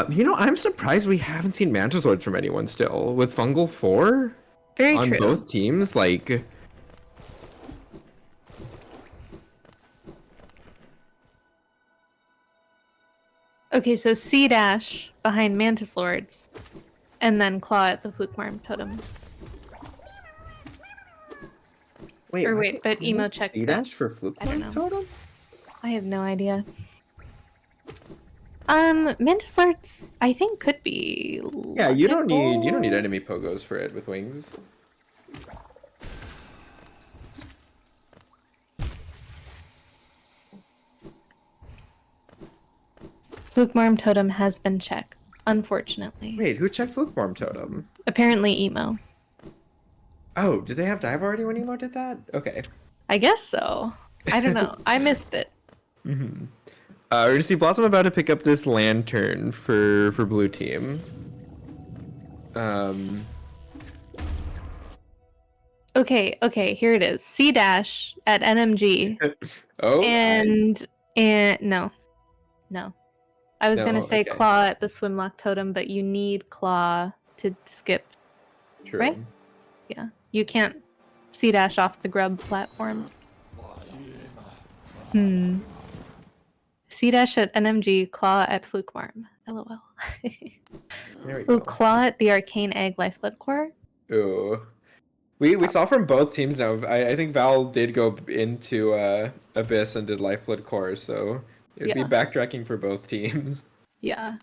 You know, I'm surprised we haven't seen Mantis Lords from anyone still. With Fungal 4? Very on true. Both teams, like... Okay, so C dash behind Mantis Lords, and then claw at the Flukemarm Totem. Wait, but Emo checked C dash for Flukemarm Totem? I have no idea. Mantis Lords, I think, could be. Yeah, you don't need enemy pogos for it with wings. Flukemarm Totem has been checked, unfortunately. Wait, who checked Flukemarm Totem? Apparently Emo. Oh, did they have dive already when Emo did that? Okay. I guess so. I don't know. I missed it. We're gonna see Blossom about to pick up this lantern for blue team. Okay, here it is. C dash at NMG. Oh. And no. I was gonna say claw at the Swimlock Totem, but you need claw to skip. True. Right? Yeah. You can't C dash off the grub platform. C dash at NMG, claw at Flukemarm. LOL. There we go. Claw at the Arcane Egg Lifeblood Core. Ooh. We saw from both teams now. I think Val did go into Abyss and did Lifeblood Core, so it would be backtracking for both teams. Yeah.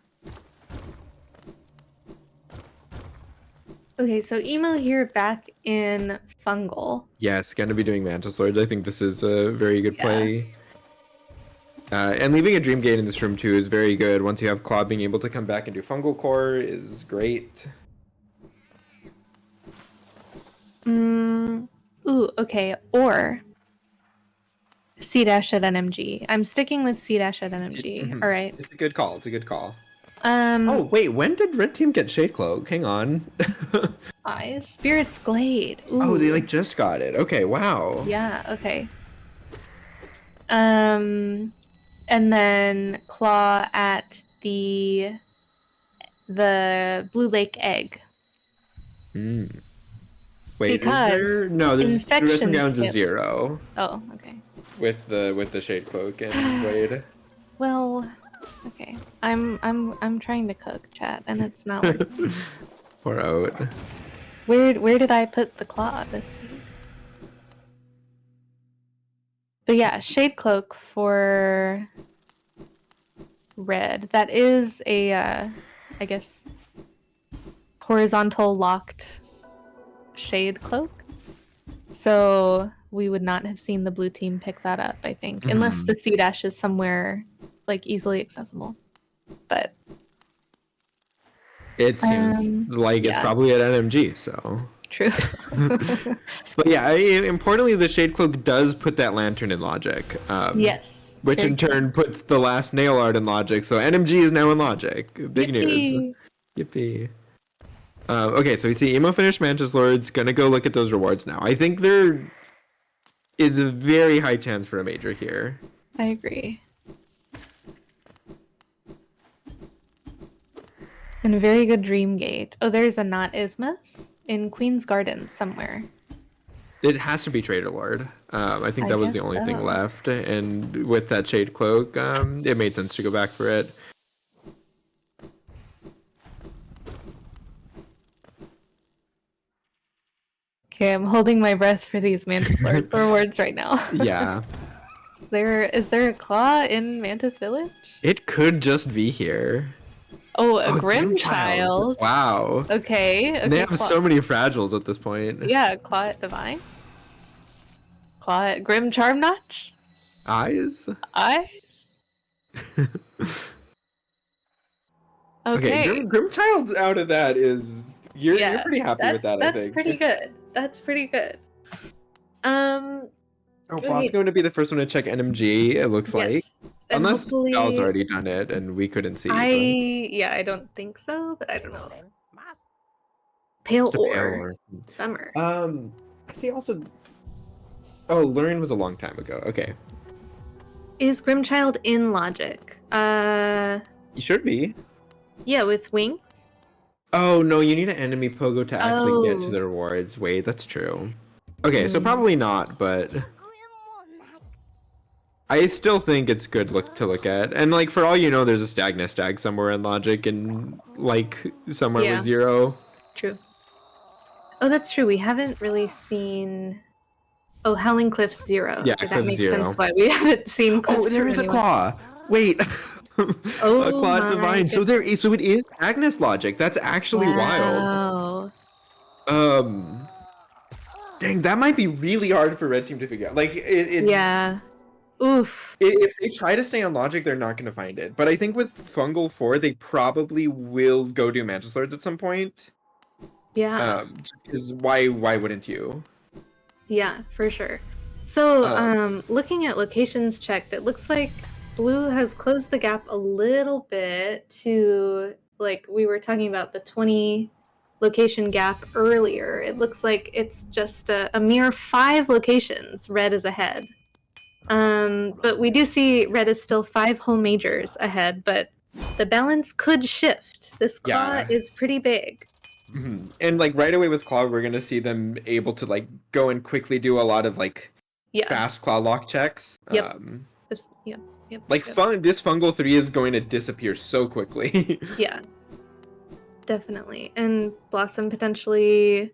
Okay, so Emo here back in Fungal. Yes, gonna be doing Mantis Lords. I think this is a very good play. And leaving a Dream Gate in this room too is very good. Once you have Claw, being able to come back and do Fungal Core is great. Ooh, okay. Or C dash at NMG. I'm sticking with C dash at NMG. All right. It's a good call. Oh wait, when did red team get Shade Cloak? Hang on. Eyes, Spirit's Glade. Oh, they Ooh. like just got it. Okay, wow. Yeah, okay. And then Claw at the Blue Lake egg. Hmm. Wait, because is there? No, there's infection Gowns is skip. 0. Oh, okay. With the Shade Cloak and Blade. Well, okay. I'm trying to cook, chat, and it's not working. Poor out. Where did I put the claw this seed? But yeah, Shade Cloak for red. That is a I guess horizontal locked Shade Cloak. So we would not have seen the blue team pick that up, I think, unless the C dash is somewhere like easily accessible. But it seems like it's probably at NMG, so true. But yeah, importantly, the Shade Cloak does put that lantern in Logic. Yes. Which in turn puts the last nail art in Logic, so NMG is now in Logic. Big news. Yippee. Okay, so we see Emo finished Mantis Lords, gonna go look at those rewards now. I think there is a very high chance for a major here. I agree. And a very good Dream Gate. Oh, there's a not Ismas in Queen's Garden somewhere. It has to be Trader Lord. I think that was the only thing left, and with that Shade Cloak, it made sense to go back for it. Okay, I'm holding my breath for these Mantis Lords rewards right now. Yeah. Is there a claw in Mantis Village? It could just be here. Oh, a Grim Child. Wow. Okay. They have so many fragiles at this point. Yeah, Claw at Divine. Claw at Grim Charm Notch. Eyes? Okay, Grim Child out of that is you're pretty happy with that, I think. That's pretty good. That's pretty good. Oh, Boss going to be the first one to check NMG, it looks like. And unless Val's already done it and we couldn't see. I don't think so, but I don't know. Pale Ore. Bummer. He also... Oh, Lurin was a long time ago. Okay. Is Grimchild in Logic? He should be. Yeah, with wings? Oh, no, you need an enemy pogo to actually get to the rewards. Wait, that's true. Okay, so probably not, but... I still think it's good to look at. And, like, for all you know, there's a Stag somewhere in Logic and, like, somewhere with 0. True. Oh, that's true. We haven't really seen... Oh, Howling Cliff's 0. Yeah, that makes sense why we haven't seen Cliff's. Oh, there is a claw! Wait! A claw at Divine. So it is Agnes Logic. That's actually wild. Dang, that might be really hard for Red Team to figure out. Like, yeah. Oof. If they try to stay on Logic, they're not going to find it. But I think with Fungal 4, they probably will go do Mantis Lords at some point. Yeah. Because why wouldn't you? Yeah, for sure. So, looking at locations checked, it looks like Blue has closed the gap a little bit to, like, we were talking about the 20 location gap earlier. It looks like it's just a mere 5 locations Red is ahead. But we do see Red is still 5 whole majors ahead, but the balance could shift. This claw is pretty big. Mm-hmm. And like right away with Claw, we're gonna see them able to like go and quickly do a lot of like fast Claw lock checks. Yep. This Fungal 3 is going to disappear so quickly. Yeah. Definitely. And Blossom potentially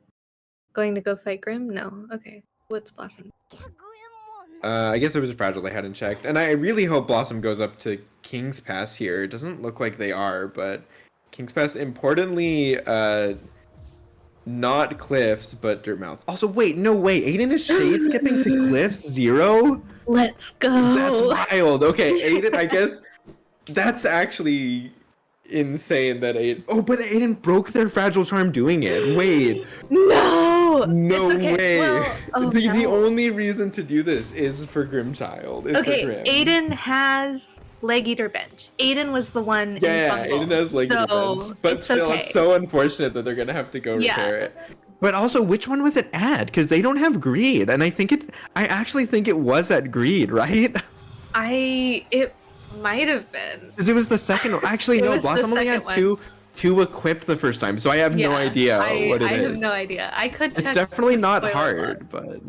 going to go fight Grim? No. Okay. What's Blossom? I guess there was a fragile they hadn't checked. And I really hope Blossom goes up to King's Pass here. It doesn't look like they are, but King's Pass, importantly, not Cliffs, but Dirtmouth. Also, wait, no way. Adyn is shade skipping to Cliffs 0? Let's go. That's wild. Okay, Adyn, I guess that's actually insane that Adyn... Oh, but Adyn broke their Fragile Charm doing it. Wait. No way. Well, the only reason to do this is for Grimchild. Adyn has leg eater bench. Adyn was the one in Yeah, fungal. Adyn has leg eater bench. But it's still, okay. it's so unfortunate that they're gonna have to go repair it. But also, which one was it at? Because they don't have greed, and I actually think it was at greed, right? It might have been. Because it was the second one. Actually, no, Blossom only had two equipped the first time, so I have no idea what it is. I have no idea. I could check. It's definitely not hard, but...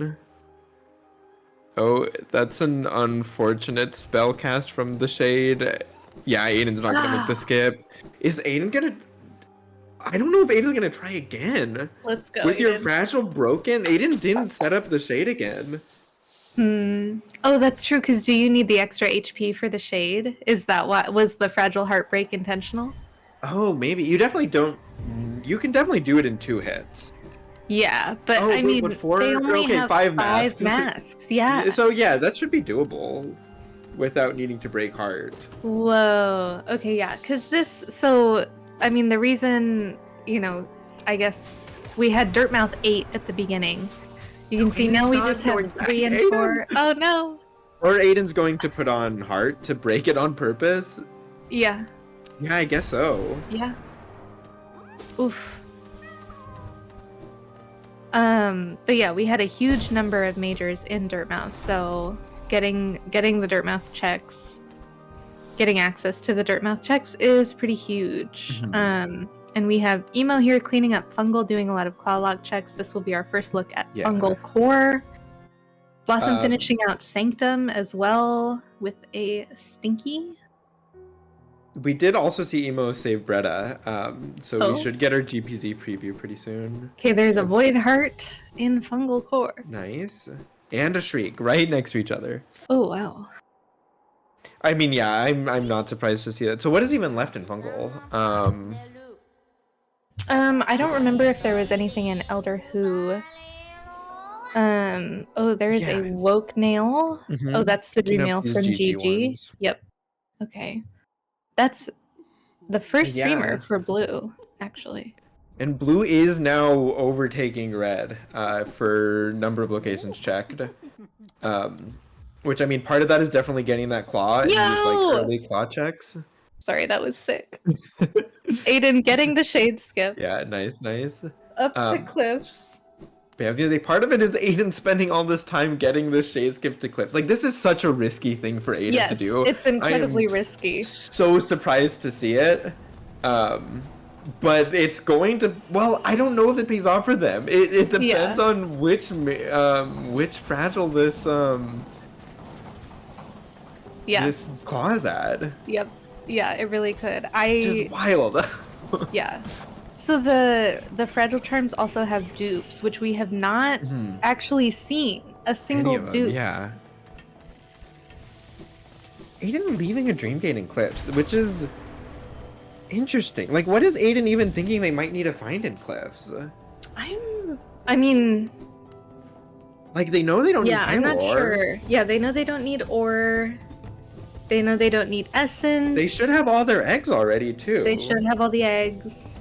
Oh, that's an unfortunate spell cast from the Shade. Yeah, Adyn's not gonna make the skip. Is Adyn gonna... I don't know if Adyn's gonna try again. Let's go, With your Fragile broken, Adyn didn't set up the Shade again. Oh, that's true, because do you need the extra HP for the Shade? Is that what... Was the Fragile Heartbreak intentional? Oh, maybe. You definitely don't... You can definitely do it in 2 hits. Yeah, but I mean, they only have 5 masks. Yeah. So yeah, that should be doable without needing to break heart. Whoa. Okay, yeah, because this... So, I mean, the reason, you know, I guess we had Dirtmouth 8 at the beginning. You can see now we just have 3 and 4. Oh, no. Or Adyn's going to put on heart to break it on purpose. Yeah. Yeah, I guess so. Yeah. Oof. But yeah, we had a huge number of majors in Dirtmouth, so getting the Dirtmouth checks, getting access to the Dirtmouth checks is pretty huge. Mm-hmm. And we have Emo here cleaning up Fungal, doing a lot of Clawlock checks. This will be our first look at Fungal Core. Blossom finishing out Sanctum as well with a Stinky. We did also see Emo save Bretta, so we should get our GPZ preview pretty soon. Okay, there's a Void Heart in Fungal Core. Nice. And a Shriek right next to each other. Oh, wow. I mean, yeah, I'm not surprised to see that. So what is even left in Fungal? I don't remember if there was anything in Elder Who. Oh, there is a Woke Nail. Mm-hmm. Oh, that's the Dream Nail from GG. Yep. Okay. That's the first streamer for Blue, actually. And Blue is now overtaking Red for number of locations checked. Which, I mean, part of that is definitely getting that claw and use like early claw checks. Sorry, that was sick. Adyn getting the Shade skip. Yeah, nice. Up to Cliffs. Yeah, I was gonna say, part of it is Adyn spending all this time getting the Shade skip to Cliffs. Like, this is such a risky thing for Adyn to do. It's incredibly risky. So surprised to see it. But it's going to... Well, I don't know if it pays off for them. It depends on which Fragile this... this claw is at. Yep. Yeah, it really could. Just wild. Yeah. So the Fragile Charms also have dupes, which we have not actually seen a single dupe. Yeah. Adyn leaving a Dreamgate in Cliffs, which is interesting. Like, what is Adyn even thinking they might need to find in Cliffs? I mean... Like, they know they don't need I'm not sure. Yeah, they know they don't need ore. They know they don't need essence. They should have all their eggs already, too. They should have all the eggs.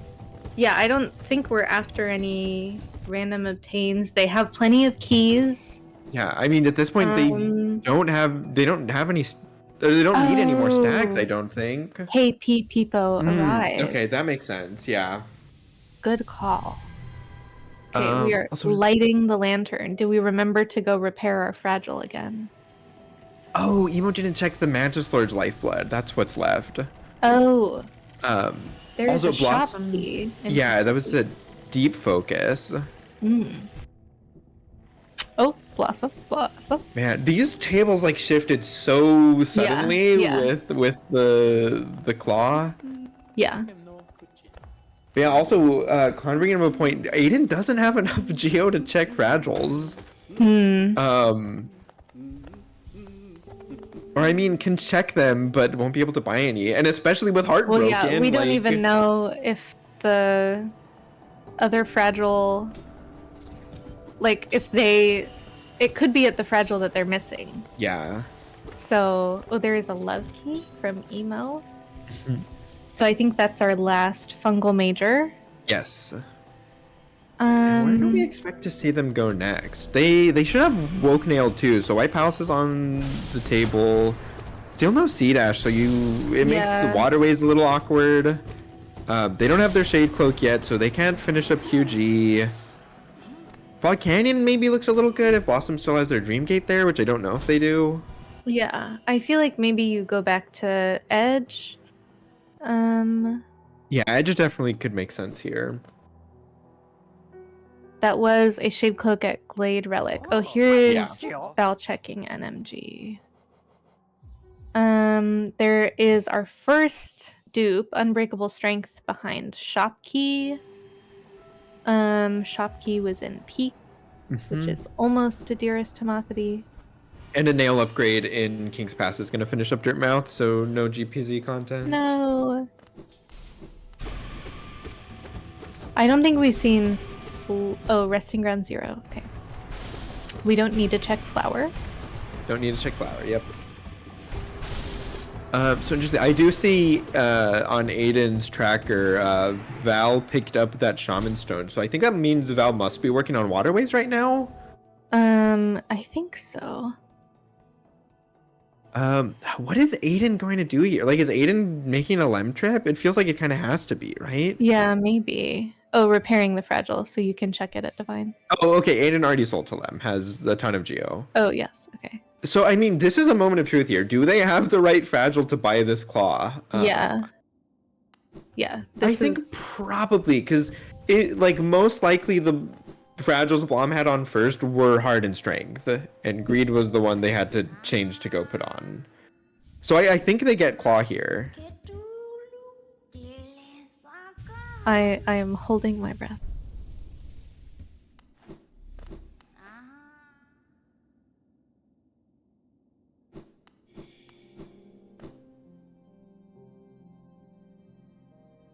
Yeah, I don't think we're after any random obtains. They have plenty of keys. Yeah, I mean, at this point, they don't have any... They don't need any more stacks, I don't think. Hey, Peepo arrived. Okay, that makes sense, yeah. Good call. Okay, we are lighting the lantern. Do we remember to go repair our Fragile again? Oh, Emo didn't check the Magislord's lifeblood. That's what's left. Oh. There's also a shop key. Yeah, that was the deep focus. Oh, Blossom. Man, these tables like shifted so suddenly with the claw. Yeah. But yeah, also, Con bringing up a point, Adyn doesn't have enough Geo to check Fragiles. Or I mean, can check them, but won't be able to buy any. And especially with Heartbroken. Well, yeah, we don't even know if the other Fragile... Like, if they... It could be at the Fragile that they're missing. Yeah. So, there is a love key from Emo. So I think that's our last Fungal Major. Yes. Where do we expect to see them go next? They should have Woke Nail too, so White Palace is on the table. Still no Sea Dash, so it makes waterways a little awkward. They don't have their Shade Cloak yet, so they can't finish up QG. Fog Canyon maybe looks a little good if Blossom still has their Dream Gate there, which I don't know if they do. Yeah, I feel like maybe you go back to Edge. Yeah, Edge definitely could make sense here. That was a Shade Cloak at Glade Relic. Oh, here's Val checking NMG. There is our first dupe, Unbreakable Strength behind Shopkey. Shopkey was in Peak, which is almost a Dearest Timothety. And a nail upgrade in King's Pass is going to finish up Dirtmouth, so no GPZ content. No. I don't think we've seen... Oh, Resting Ground 0. Okay. We don't need to check Flower. Don't need to check Flower, yep. So interesting. I do see on Adyn's tracker, Val picked up that Shaman Stone, so I think that means Val must be working on Waterways right now? I think so. What is Adyn going to do here? Like, is Adyn making a Lem trip? It feels like it kind of has to be, right? Yeah, maybe. Oh, repairing the Fragile, so you can check it at Divine. Oh, okay. Adyn already sold to Lem, has a ton of Geo. Oh, yes. Okay. So, I mean, this is a moment of truth here. Do they have the right Fragile to buy this claw? Yeah. Yeah. I think probably, because most likely the Fragiles Blom had on first were Heart and Strength, and Greed was the one they had to change to go put on. So I think they get Claw here. I am holding my breath.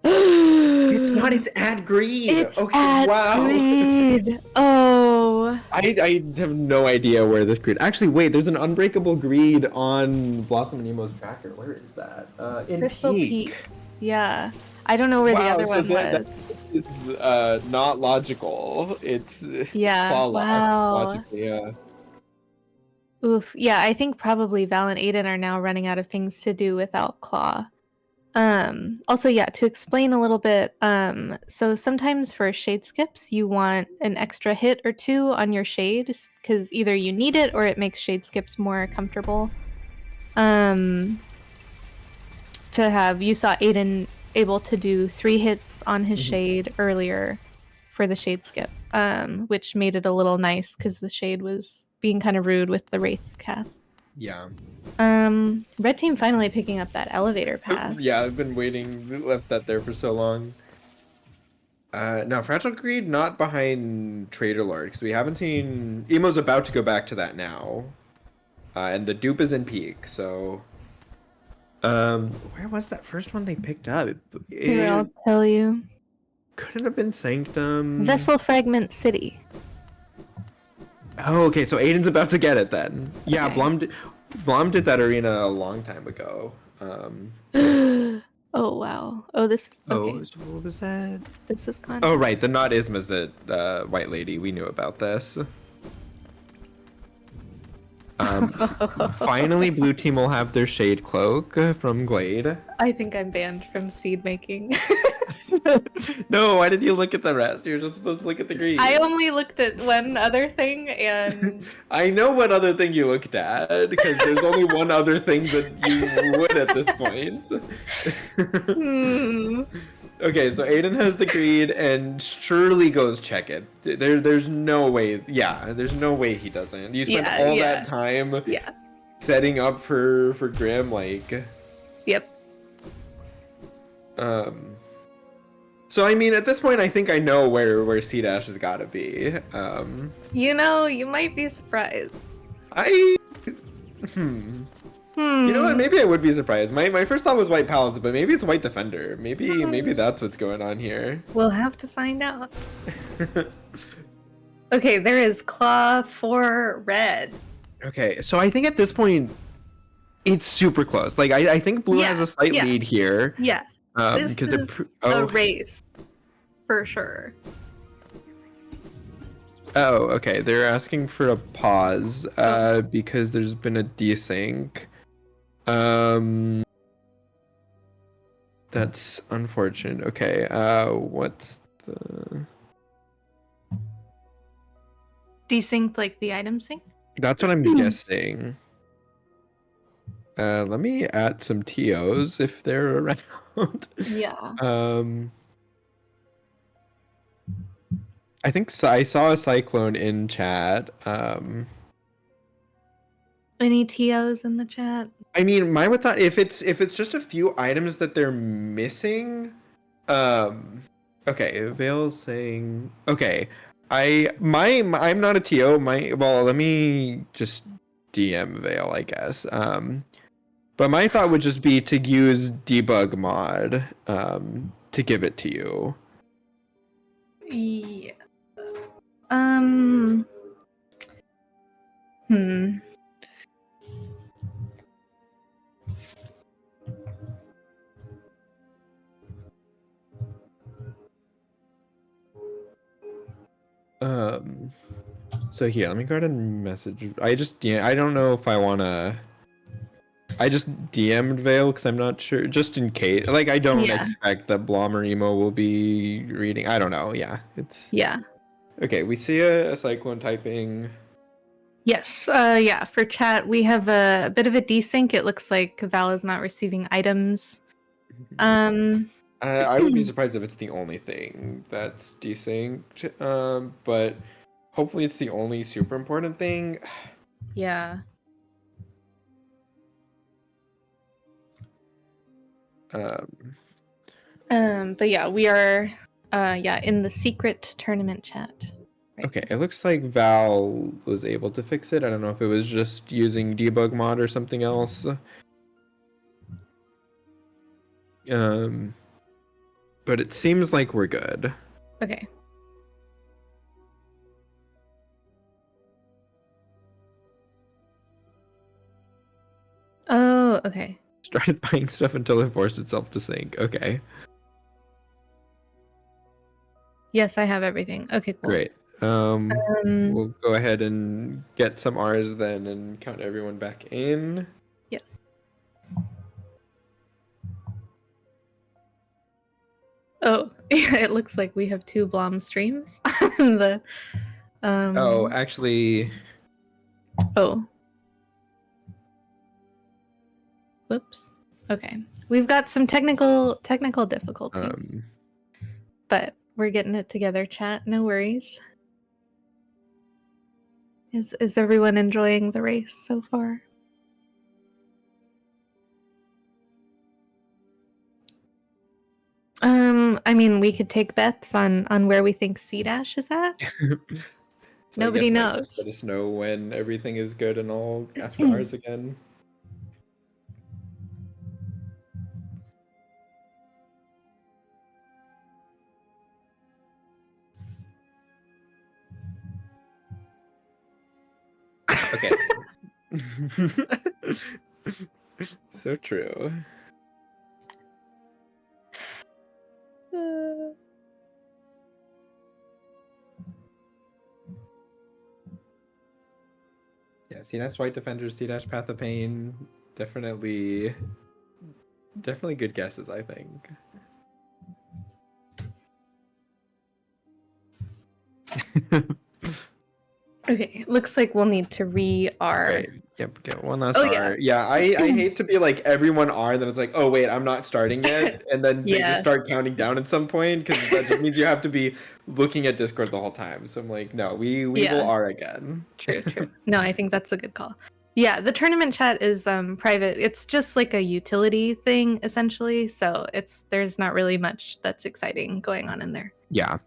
It's not, it's at Greed. It's okay, at wow. Greed. Oh. I have no idea where this Greed. Actually, wait, there's an Unbreakable Greed on Blossom and Nemo's tracker. Where is that? In Crystal Peak. Yeah. I don't know where the other one was. It's not logical. It's wow. Logically, yeah. Oof. Yeah, I think probably Val and Adyn are now running out of things to do without Claw. Also, yeah, to explain a little bit, so sometimes for shade skips, you want an extra hit or two on your shade, because either you need it or it makes shade skips more comfortable. To have, you saw Adyn able to do 3 hits on his shade earlier for the shade skip, which made it a little nice because the shade was being kind of rude with the Wraith's cast. Yeah. Red team finally picking up that elevator pass. Yeah, I've been waiting, left that there for so long. No, Fragile Greed not behind Trader Lord, because we haven't seen... Emo's about to go back to that now. And the dupe is in Peak, so... where was that first one they picked up? Here, I'll tell you. Couldn't have been Sanctum. Vessel Fragment City. Oh, okay, so Adyn's about to get it then. Yeah, Okay. Blom did that arena a long time ago. Oh, wow. Oh, this is... Okay. Oh, so what was that? This is content. Oh, right, the not Ismazet White Lady. We knew about this. Finally, blue team will have their Shade Cloak from Glade. I think I'm banned from seed making. No, why did you look at the rest? You're just supposed to look at the green. I only looked at one other thing, and... I know what other thing you looked at, because there's only one other thing that you would at this point. Okay, so Adyn has the Greed, and surely goes check it. There's no way. Yeah, there's no way he doesn't. You spent all that time setting up for Grim, like... Yep. So I mean, at this point, I think I know where C Dash has got to be. You know, you might be surprised. You know what? Maybe I would be surprised. My first thought was White Palace, but maybe it's White Defender. Maybe that's what's going on here. We'll have to find out. Okay, there is Claw for red. Okay, so I think at this point, it's super close. Like I think Blue has a slight lead here. Yeah. This because is a race, for sure. Oh, okay. They're asking for a pause because there's been a desync. That's unfortunate. Okay, what's the... Desynced like the item sync? That's what I'm guessing. Let me add some TOs if they're around. Yeah. I think I saw a cyclone in chat. Any TOs in the chat? I mean, my thought, if it's just a few items that they're missing, okay, Vale's saying, okay, I'm not a TO. Well, let me just DM Vale, I guess. But my thought would just be to use debug mod, to give it to you. Yeah. Hmm. So here, let me go ahead and message. I don't know if I wanna. I just DM'd Vale because I'm not sure, just in case. Like, I don't Yeah. expect that Blom or Emo will be reading. I don't know. Yeah, it's Yeah. okay. We see a cyclone typing. Yes. Yeah. For chat, we have a bit of a desync. It looks like Val is not receiving items. I would be surprised if it's the only thing that's desynced. But hopefully it's the only super important thing. Yeah. But yeah, we are in the secret tournament chat. Right. Okay, it looks like Val was able to fix it. I don't know if it was just using debug mod or something else. But it seems like we're good. Okay. Oh, okay. Started buying stuff until it forced itself to sync. Okay. Yes, I have everything. Okay, cool. Great. We'll go ahead and get some R's then and count everyone back in. Yes. Oh, it looks like we have 2 Blom streams. Oh, actually. Oh. Whoops. Okay. We've got some technical difficulties. But we're getting it together, chat. No worries. Is everyone enjoying the race so far? I mean, we could take bets on where we think C dash is at. So Nobody I guess Mike knows. just let us know when everything is good and I'll ask for ours again. Okay. So true. Yeah, C-Dash White Defender, C-Dash Path of Pain, definitely good guesses, I think. Okay, looks like we'll need to re-R. Right. Yep, get one last R. Yeah, I hate to be like everyone R, then it's like, oh wait, I'm not starting yet, and then they just start counting down at some point, because that just means you have to be looking at Discord the whole time. So I'm like, no, we will R again. True. No, I think that's a good call. Yeah, the tournament chat is private. It's just like a utility thing essentially, so there's not really much that's exciting going on in there. Yeah.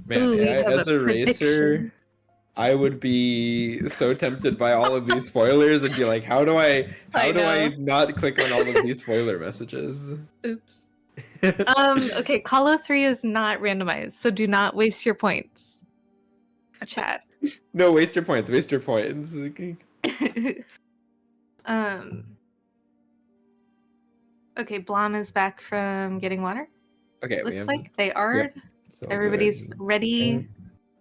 Man, Ooh, as a racer, I would be so tempted by all of these spoilers and be like, how do I not click on all of these spoiler messages? Oops. Okay, Call 3 is not randomized, so do not waste your points. Chat. No, waste your points. Okay, Blom is back from getting water. Okay, Looks like they are. Yep, so Everybody's good. ready.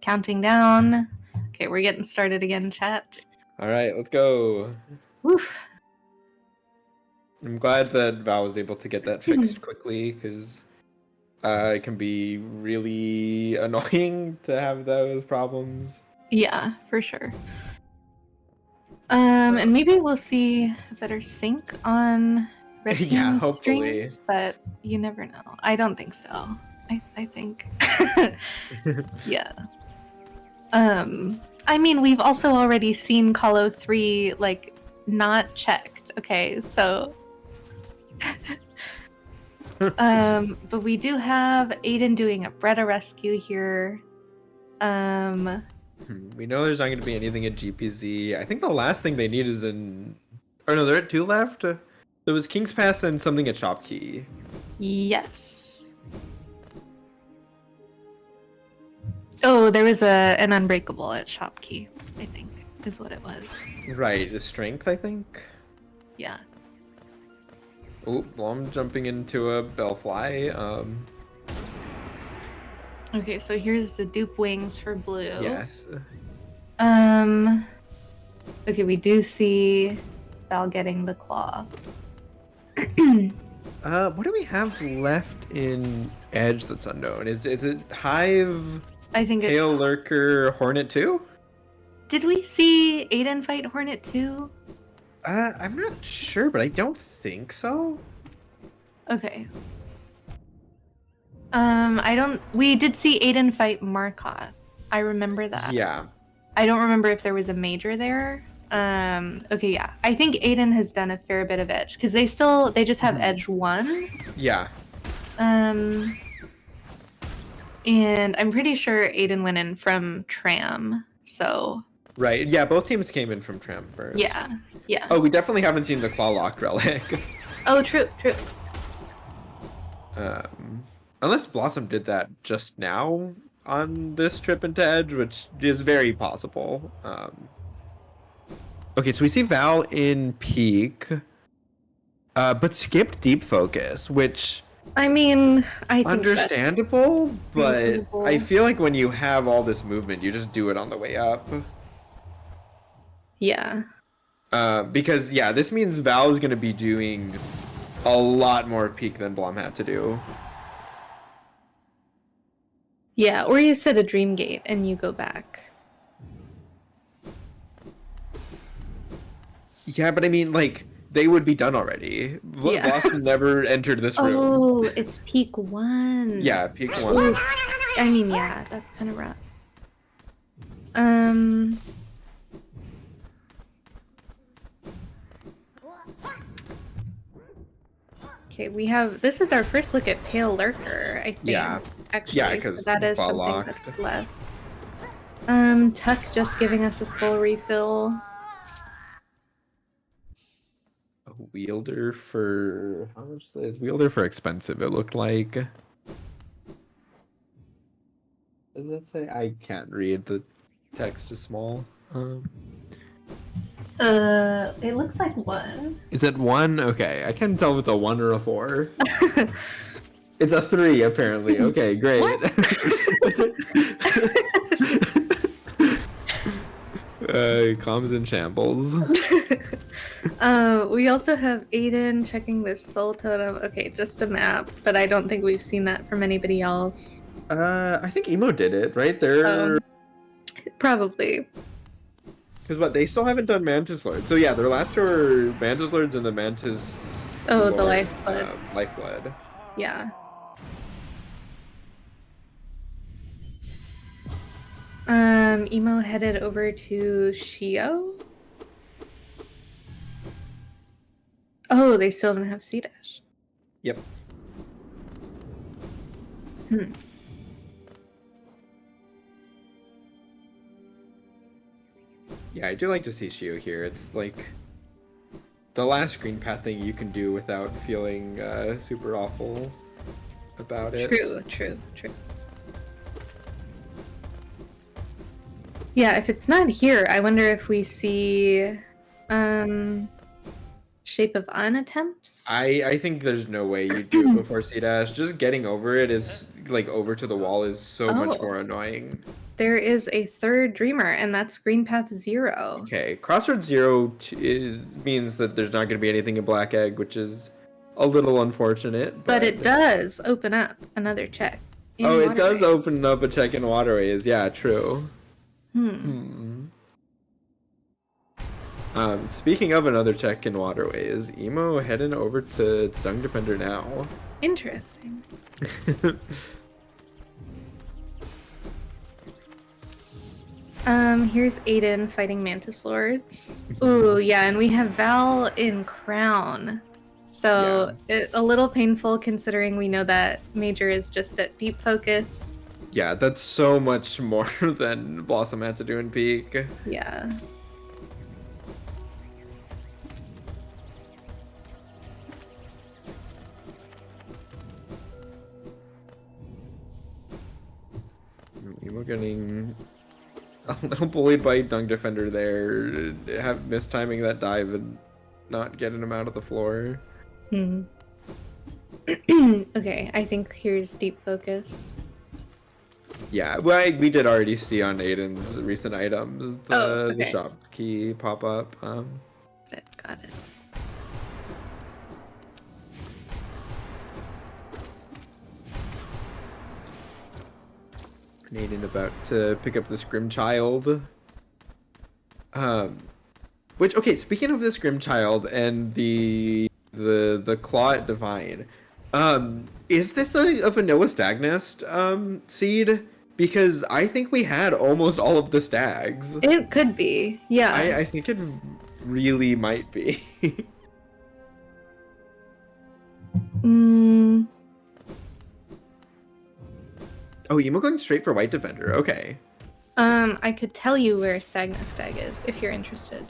Counting down. Okay, we're getting started again, chat. All right, let's go. Woof. I'm glad that Val was able to get that fixed quickly, because it can be really annoying to have those problems. Yeah, for sure. And maybe we'll see a better sync on Red Team's Yeah, hopefully. streams, but you never know. I don't think so. I think. Yeah. I mean, we've also already seen Colo 3 like not checked. Okay, so but we do have Adyn doing a Bretta rescue here. We know there's not going to be anything at GPZ. I think the last thing they need is in... Oh no, they're at 2 left? There was King's Pass and something at Shopkey. Yes. Oh, there was an Unbreakable at Shopkey, I think, is what it was. Right, the Strength, I think? Yeah. Oh, Blom jumping into a Bellfly. Okay, so here's the dupe wings for blue. Yes. Okay, we do see Val getting the claw. What do we have left in Edge that's unknown? Is it Hive, I think Pale it's... Lurker, Hornet 2? Did we see Adyn fight Hornet 2? I'm not sure, but I don't think so. Okay. We did see Adyn fight Markoth. I remember that. Yeah. I don't remember if there was a major there. Okay, yeah. I think Adyn has done a fair bit of Edge, because they just have Edge 1. Yeah. And I'm pretty sure Adyn went in from Tram, so... Right, yeah, both teams came in from Tram first. Yeah, yeah. Oh, we definitely haven't seen the Claw-Locked Relic. Oh, true. Unless Blossom did that just now on this trip into Edge, which is very possible. Okay, so we see Val in Peak, but skipped Deep Focus, which... I mean, I think understandable, but reasonable. I feel like when you have all this movement, you just do it on the way up. Yeah. Because, yeah, this means Val is going to be doing a lot more Peak than Blom had to do. Yeah, or you set a Dream Gate and you go back. Yeah, but I mean, like, they would be done already. Yeah. Blossom never entered this room. Oh, it's Peak 1. Yeah, Peak 1. Ooh. I mean, yeah, that's kind of rough. Okay, this is our first look at Pale Lurker, I think. Yeah. Actually, Yeah, because so that is something locked. that's left. Tuck just giving us a soul refill. A wielder for... How much is wielder for expensive? It looked like... Does that say? I can't read. The text is small. It looks like 1. Is it 1? Okay, I can't tell if it's a 1 or a 4. It's a 3, apparently. Okay, great. Comms in shambles. We also have Adyn checking this soul totem. Okay, just a map, but I don't think we've seen that from anybody else. I think Emo did it, right? They're... Probably. Because what, they still haven't done Mantis Lords. So yeah, their last two are Mantis Lords and the Mantis... Oh, Lords, the Lifeblood. Lifeblood. Yeah. Emo headed over to Shio. Oh, they still don't have C-Dash. Yep. Yeah, I do like to see Shio here. It's like the last green path thing you can do without feeling super awful about it. True. Yeah, if it's not here, I wonder if we see Shape of Un attempts? I think there's no way you do it before C-dash. Just getting over it is like over to the wall is so much more annoying. There is a third dreamer, and that's Green Path 0. Okay, Crossroads 0 means that there's not going to be anything in Black Egg, which is a little unfortunate. But it does open up another check. Oh, it does open up a check in Waterways. Yeah, true. Speaking of another check in Waterways, Emo heading over to Dung Defender now. Interesting. Here's Adyn fighting Mantis Lords. Ooh, yeah, and we have Val in Crown. So it's a little painful considering we know that Major is just at deep focus. Yeah, that's so much more than Blossom had to do in Peak. Yeah. Emo getting a little bullied by Dung Defender there. Have mistiming that dive and not getting him out of the floor. Okay, I think here's deep focus. Yeah, well, we did already see on Adyn's recent items the shop key pop up. Got it. Adyn about to pick up this Grim Child. Which, okay, speaking of this Grim Child and the Claw at Divine, is this a vanilla Stagnest seed? Because I think we had almost all of the stags. It could be, yeah. I think it really might be. Oh, Emo going straight for White Defender. Okay. I could tell you where Stagnest Stag is if you're interested.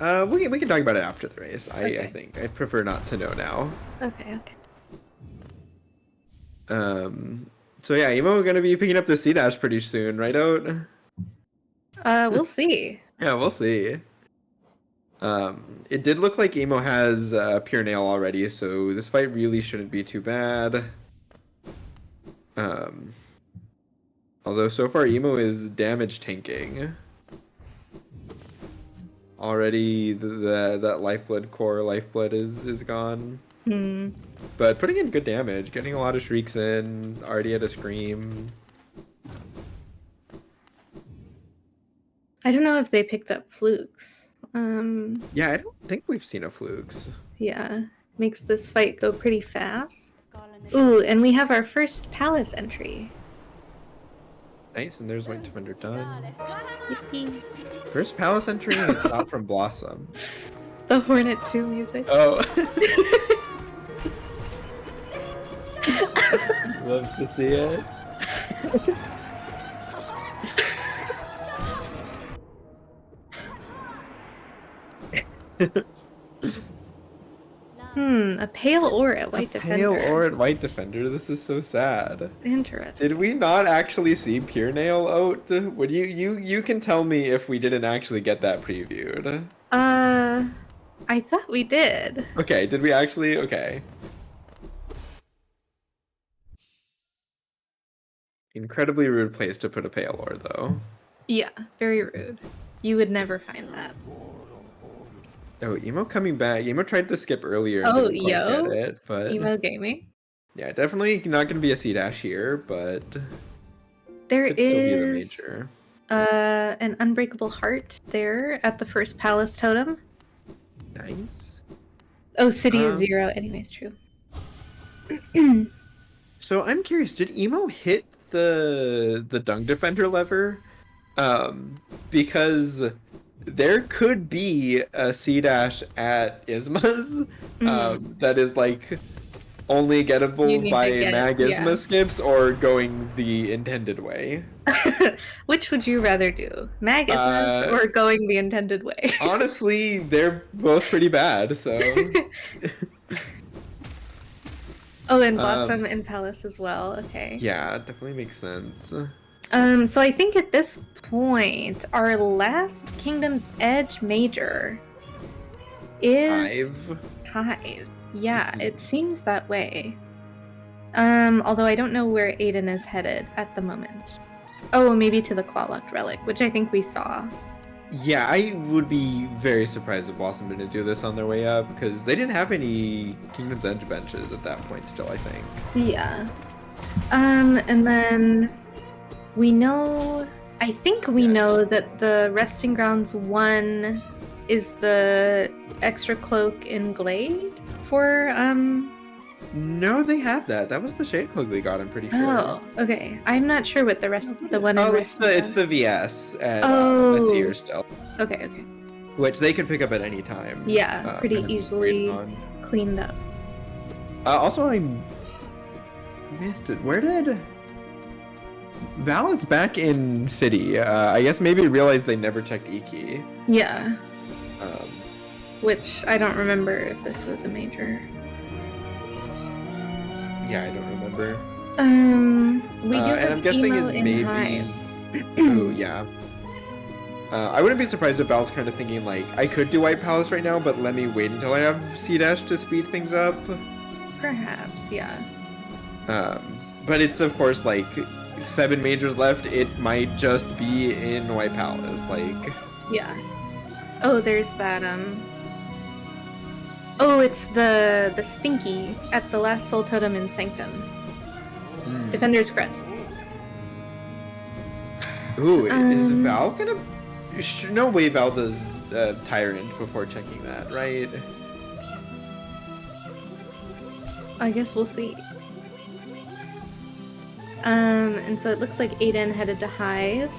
We can talk about it after the race. I think I'd prefer not to know now. Okay. So yeah, Emo gonna be picking up the C-dash pretty soon, right out? We'll see. Yeah, we'll see. It did look like Emo has Pure Nail already, so this fight really shouldn't be too bad. Although so far Emo is damage tanking. Already that Lifeblood core Lifeblood is gone. But putting in good damage, getting a lot of shrieks in, already at a scream. I don't know if they picked up flukes. Yeah, I don't think we've seen a flukes. Yeah, makes this fight go pretty fast. Ooh, and we have our first palace entry. Nice, and there's White Defender done. Yippee. First palace entry and it's not from Blossom. The Hornet 2 music. Oh. Love to see it. A pale ore at White Defender. Pale ore at White Defender. This is so sad. Interesting. Did we not actually see Pure Nail out? Would you can tell me if we didn't actually get that previewed? I thought we did. Okay, did we actually? Okay. Incredibly rude place to put a pale ore, though. Yeah, very rude. You would never find that. Oh, Emo coming back. Emo tried to skip earlier and didn't quite get it, but... Emo gaming? Yeah, definitely not going to be a C-dash here, but... There could still be the is major. an Unbreakable Heart there at the first Palace Totem. Nice. Oh, City is 0. Anyways, true. So I'm curious, did Emo hit the Dung Defender lever? Because there could be a C-dash at Isma's that is like only gettable by Mag Isma skips or going the intended way. Which would you rather do? Mag Ismas or going the intended way? Honestly, they're both pretty bad, so... Oh, and Blossom and Palace as well. Okay. Yeah, definitely makes sense. So I think at this point, our last Kingdom's Edge major is Hive. Hive. Yeah, it seems that way. Although I don't know where Adyn is headed at the moment. Oh, maybe to the Claw-Locked Relic, which I think we saw. Yeah, I would be very surprised if Blossom didn't do this on their way up, because they didn't have any Kingdom's Edge benches at that point still, I think. Yeah. And then we know, I think we know that the Resting Grounds 1 is the extra cloak in Glade for, No, they have that. That was the Shade Cloak they got, I'm pretty sure. Oh, okay. I'm not sure what the one in Resting it's the VS at here still. Okay. Which they could pick up at any time. Yeah, pretty easily cleaned up. Also, I missed it. Where did... Val is back in City. I guess maybe realized they never checked E-Key. Yeah. Which I don't remember if this was a major. Yeah, I don't remember. We do have and I'm guessing Emo is in maybe... Hive. Ooh, yeah. I wouldn't be surprised if Val's kind of thinking, like, I could do White Palace right now, but let me wait until I have C-Dash to speed things up. Perhaps, yeah. But it's, of course, like, 7 majors left. It might just be in White Palace, like... Yeah. Oh, there's that, Oh, it's the Stinky at the last Soul Totem in Sanctum. Defender's Crest. Ooh, is Val gonna... No way Val does Tyrant before checking that, right? I guess we'll see. And so it looks like Adyn headed to Hive.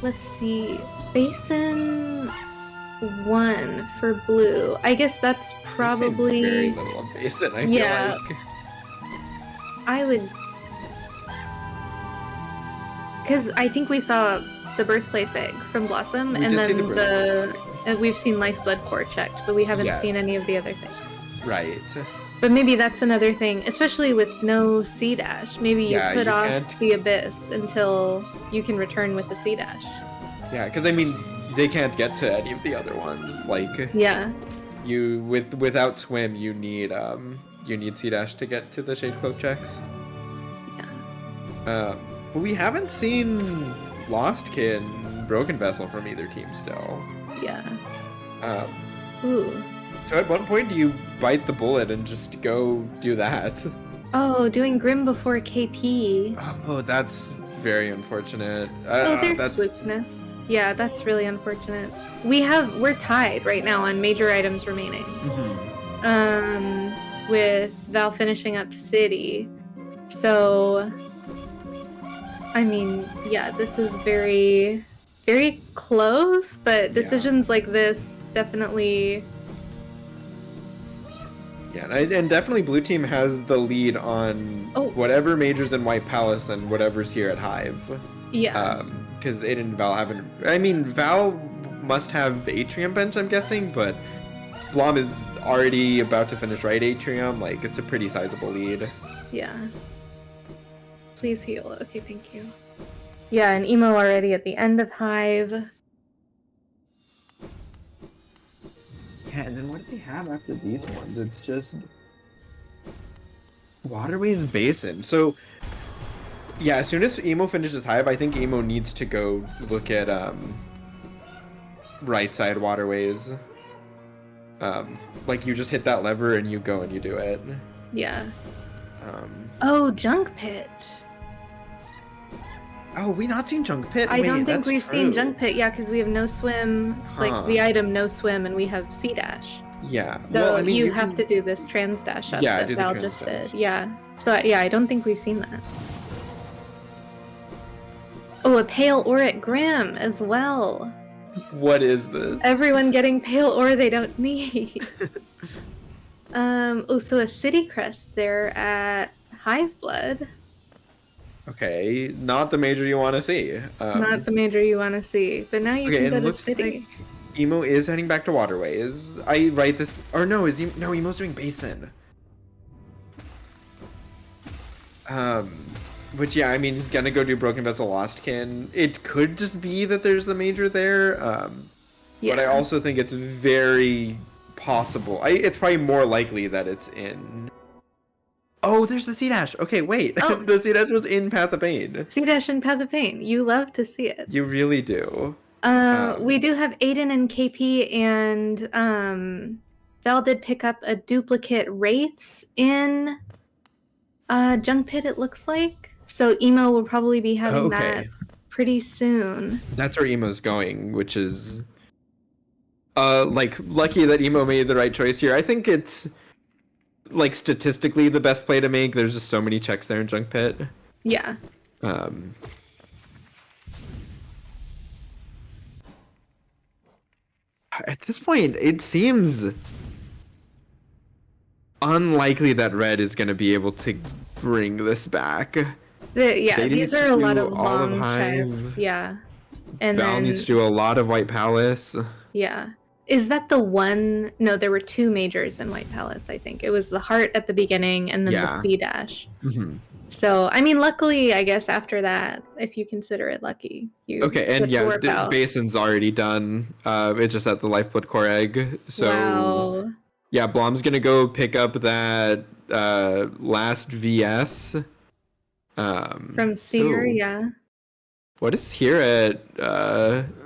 Let's see. Basin 1 for blue. I guess that's probably... Very little on Basin, I feel like. I would... Because I think we saw the Birthplace Egg from Blossom, and then we've seen Lifeblood Core checked, but we haven't seen any of the other things. Right. But maybe that's another thing, especially with no C-Dash. Maybe you put off the Abyss until you can return with the C-Dash. Yeah, because I mean, they can't get to any of the other ones. Like, you without Swim, you need C-Dash to get to the Shade Cloak checks. Yeah. But we haven't seen Lostkin, Broken Vessel from either team still. Yeah. Ooh. So at one point, do you bite the bullet and just go do that? Oh, doing Grim before KP. Oh, that's very unfortunate. There's Fluke's Nest. Yeah, that's really unfortunate. We're tied right now on major items remaining. With Val finishing up City. So, I mean, yeah, this is very, very close, but decisions like this definitely... Yeah, and definitely Blue Team has the lead on whatever majors in White Palace and whatever's here at Hive. Yeah. Because Adyn and Val haven't... I mean, Val must have Atrium bench, I'm guessing, but Blom is already about to finish right Atrium. Like, it's a pretty sizable lead. Yeah. Please heal. Okay, thank you. Yeah, and Emo already at the end of Hive. Yeah, and then what do they have after these ones? It's just... Waterways Basin. So, yeah, as soon as Emo finishes Hive, I think Emo needs to go look at, right side Waterways. Like, you just hit that lever and you go and you do it. Yeah. Oh, Junk Pit. Oh, we not seen Junk Pit? I don't think we've seen Junk Pit, yeah, because we have no swim, like the item no swim, and we have C-Dash. Yeah. So well, I mean, you have to do this trans dash up that Val just did. Yeah. So yeah, I don't think we've seen that. Oh, a pale ore at Grim as well. What is this? Everyone getting pale ore they don't need. Oh, so a City Crest there at Hive Blood. Okay, not the major you want to see. Not the major you want to see, but now you can go to City. Like Emo is heading back to Waterways. I write this, or no, Emo's doing Basin. But yeah, I mean, he's gonna go do Broken Vessel Lostkin. It could just be that there's the major there. Yeah. But I also think it's very possible. It's probably more likely that it's in. Oh, there's the C-Dash. Okay, wait. Oh. The C-Dash was in Path of Pain. C-Dash and Path of Pain. You love to see it. You really do. We do have Adyn and KP, and Val did pick up a duplicate Wraiths in Junk Pit, it looks like. So Emo will probably be having that pretty soon. That's where Emo's going, which is like lucky that Emo made the right choice here. I think it's like statistically the best play to make. There's just so many checks there in Junk Pit. Yeah. At this point, it seems unlikely that Red is going to be able to bring this back. These are a lot of long checks. Yeah. And Val then needs to do a lot of White Palace. Yeah. Is that the one? No, there were 2 majors in White Palace, I think. It was the Heart at the beginning and then the C-Dash. Mm-hmm. So, I mean, luckily, I guess after that, if you consider it lucky, you the Basin's already done. It's just at the Lifeblood Core Egg. So, yeah, Blom's gonna go pick up that last VS. From Seer, yeah. What is here at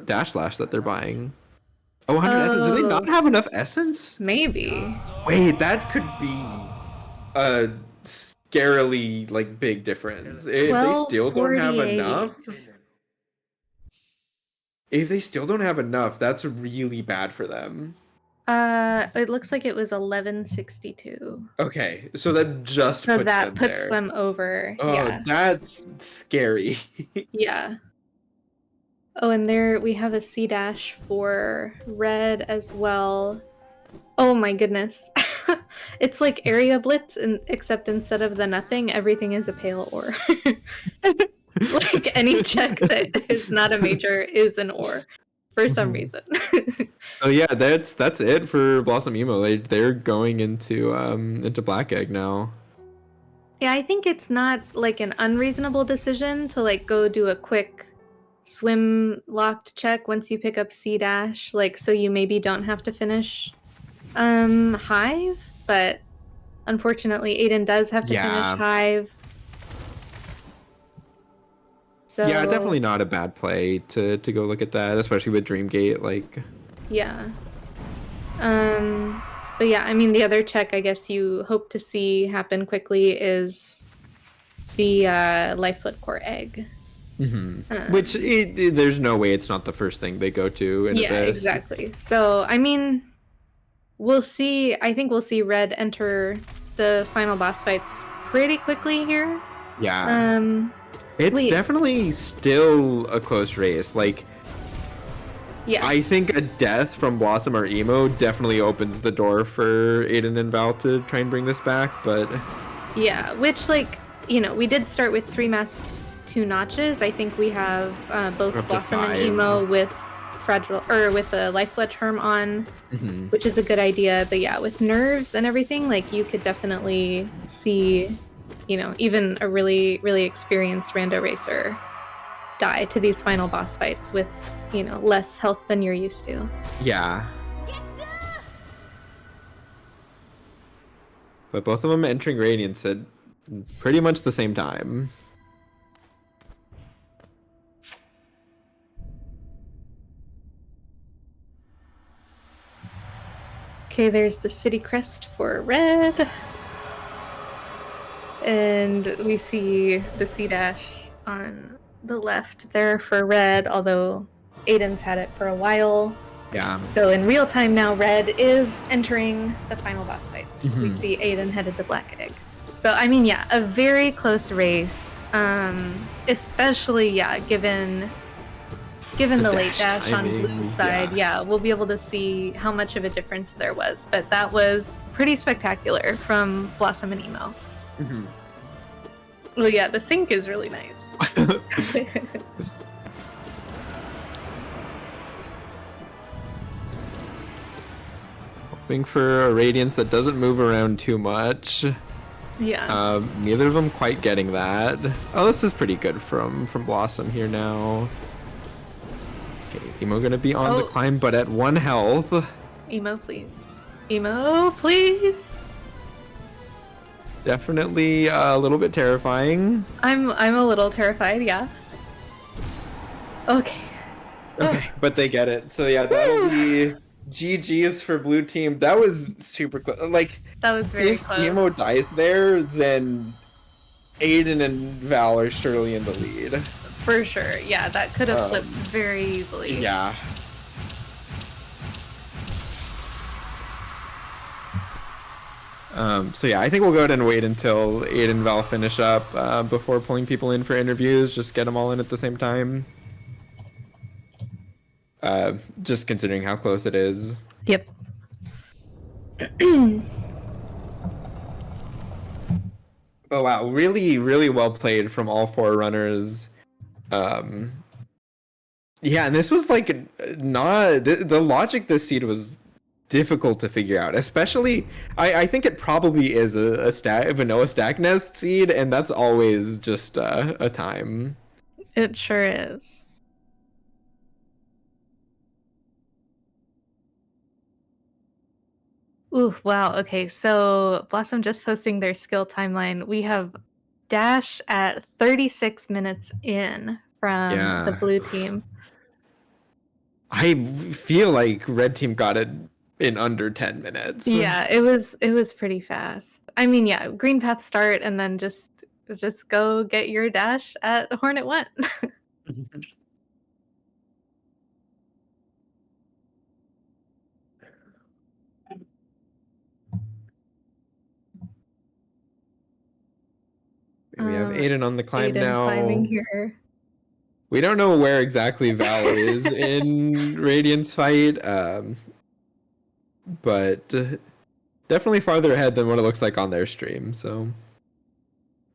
Dash Lash that they're buying? Oh, 100 essence. Do they not have enough essence? Maybe. Wait, that could be a scarily like big difference. If they still don't have enough. If they still don't have enough, that's really bad for them. It looks like it was 1162. Okay, so that just puts them over. Oh, yeah. That's scary. Yeah. Oh, and there we have a C-Dash for Red as well. Oh my goodness. It's like Area Blitz, except instead of the nothing, everything is a pale ore. Like any check that is not a major is an ore for some reason. Oh yeah, that's it for Blossom Emo. They're going into Black Egg now. Yeah, I think it's not like an unreasonable decision to like go do a quick swim locked check once you pick up C-Dash, like so you maybe don't have to finish Hive, but unfortunately Adyn does have to finish Hive. So yeah, definitely not a bad play to go look at that, especially with Dreamgate, like yeah. But yeah, I mean the other check I guess you hope to see happen quickly is the Lifeblood Core Egg. Mm-hmm. Which there's no way it's not the first thing they go to in this. Exactly. So I mean we'll see. I think we'll see Red enter the final boss fights pretty quickly here. Yeah. It's definitely still a close race. Like, yeah, I think a death from Blossom or Emo definitely opens the door for Adyn and Val to try and bring this back, but yeah, which like, you know, we did start with 3 masks, 2 notches. I think we have both Blossom and Emo with fragile or with the Lifeblood Charm on, which is a good idea. But yeah, with nerves and everything, like you could definitely see, you know, even a really, really experienced rando racer die to these final boss fights with, you know, less health than you're used to. Yeah. But both of them entering Radiance at pretty much the same time. Okay, there's the city crest for Red. And we see the C-Dash on the left there for Red, although Adyn's had it for a while. Yeah. So in real time now, Red is entering the final boss fights. We see Adyn headed to Black Egg. So, I mean, yeah, a very close race. Especially, yeah, given the late dash on Blue's side, yeah, we'll be able to see how much of a difference there was. But that was pretty spectacular from Blossom and Emo. Well, yeah, the sync is really nice. Hoping for a Radiance that doesn't move around too much. Yeah. Neither of them quite getting that. Oh, this is pretty good from Blossom here now. Okay, Emo gonna be on the climb, but at 1 health. Emo, please. Emo, please. Definitely a little bit terrifying. I'm a little terrified, yeah. Okay. Okay, but they get it. So yeah, that'll be GG's for blue team. That was super close. Like, That was very if close. Emo dies there, then Adyn and Val are surely in the lead. For sure, yeah, that could have flipped very easily. Yeah. So yeah, I think we'll go ahead and wait until Adyn and Val finish up before pulling people in for interviews. Just get them all in at the same time. Just considering how close it is. Yep. Oh wow, really, really well played from all 4 runners. Yeah, and this was like not the logic this seed was difficult to figure out, especially I think it probably is a vanilla stack nest seed, and that's always just a time. It sure is. Ooh, wow. Okay, so Blossom just posting their skill timeline. We have Dash at 36 minutes in from the blue team. I feel like red team got it in under 10 minutes. Yeah, it was pretty fast. I mean, yeah, green path start and then just go get your dash at Hornet 1. We have Adyn on the climb Adyn now. Climbing here. We don't know where exactly Val is in Radiant's fight, but definitely farther ahead than what it looks like on their stream. So,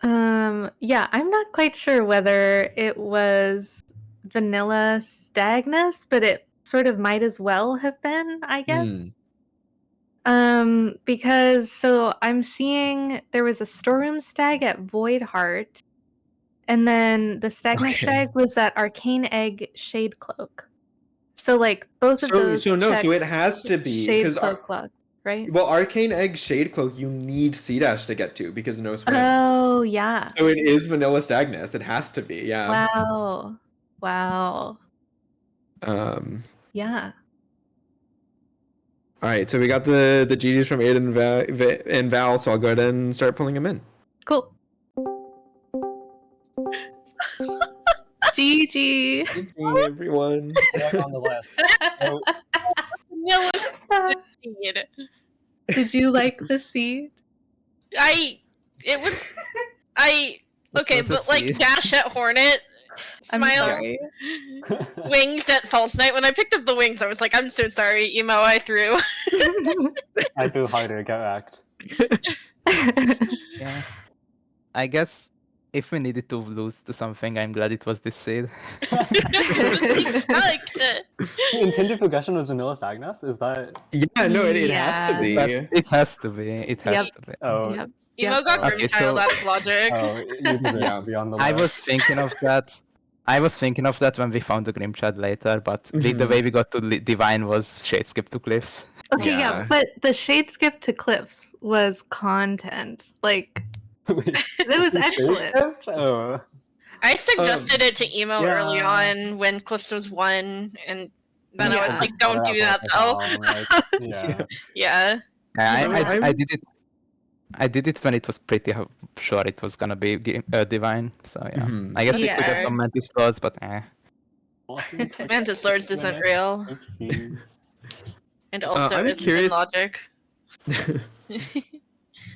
yeah, I'm not quite sure whether it was vanilla stagnus, but it sort of might as well have been, I guess. Because so I'm seeing there was a storeroom stag at Void Heart, and then the stagnant stag was at Arcane Egg Shade Cloak. So like both of those. So it has to be Shade Cloak, right? Well, Arcane Egg Shade Cloak you need C-Dash to get to because no swing. Oh yeah. So it is vanilla stagnus. It has to be, yeah. Wow. Yeah. All right, so we got the GGs from Adyn and Val, so I'll go ahead and start pulling them in. Cool. GG. GG, everyone. On the list. Did you like the seed? Okay, but like Dash at Hornet, Smile, Wings at False Night. When I picked up the wings, I was like, I'm so sorry, Emo, I threw. I threw harder, correct. Yeah. I guess if we needed to lose to something, I'm glad it was this seed. I liked it. The intended progression was vanilla stagnus? Is that... Yeah, no, it has to be. It has to be. It has to be. Oh. Yep. Emo got Grimchild out of logic. Oh, you deserve to be on the list. I was thinking of that. When we found the Grimchild later, but the way we got to Divine was Shade Skip to Cliffs. Okay, yeah, but the Shade Skip to Cliffs was content. Like, it was excellent. Oh. I suggested it to Emo early on when Cliffs was 1, and then I was like, don't do that though. Yeah. I did it when it was pretty sure it was gonna be Divine, so yeah. I guess we could have some Mantis Lords, but Mantis Lords isn't real. And also isn't in logic.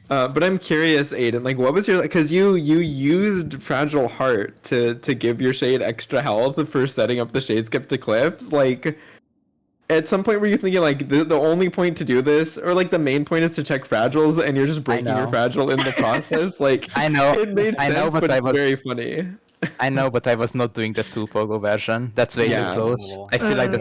But I'm curious, Adyn, like what was your, because you used Fragile Heart to give your Shade extra health for setting up the Shade Skip to Cliffs, like at some point were you thinking like the only point to do this, or like the main point is to check fragiles and you're just breaking your fragile in the process? Like I know it made sense, but it's very funny. I know, but I was not doing the 2 Pogo version. That's way too close. I feel like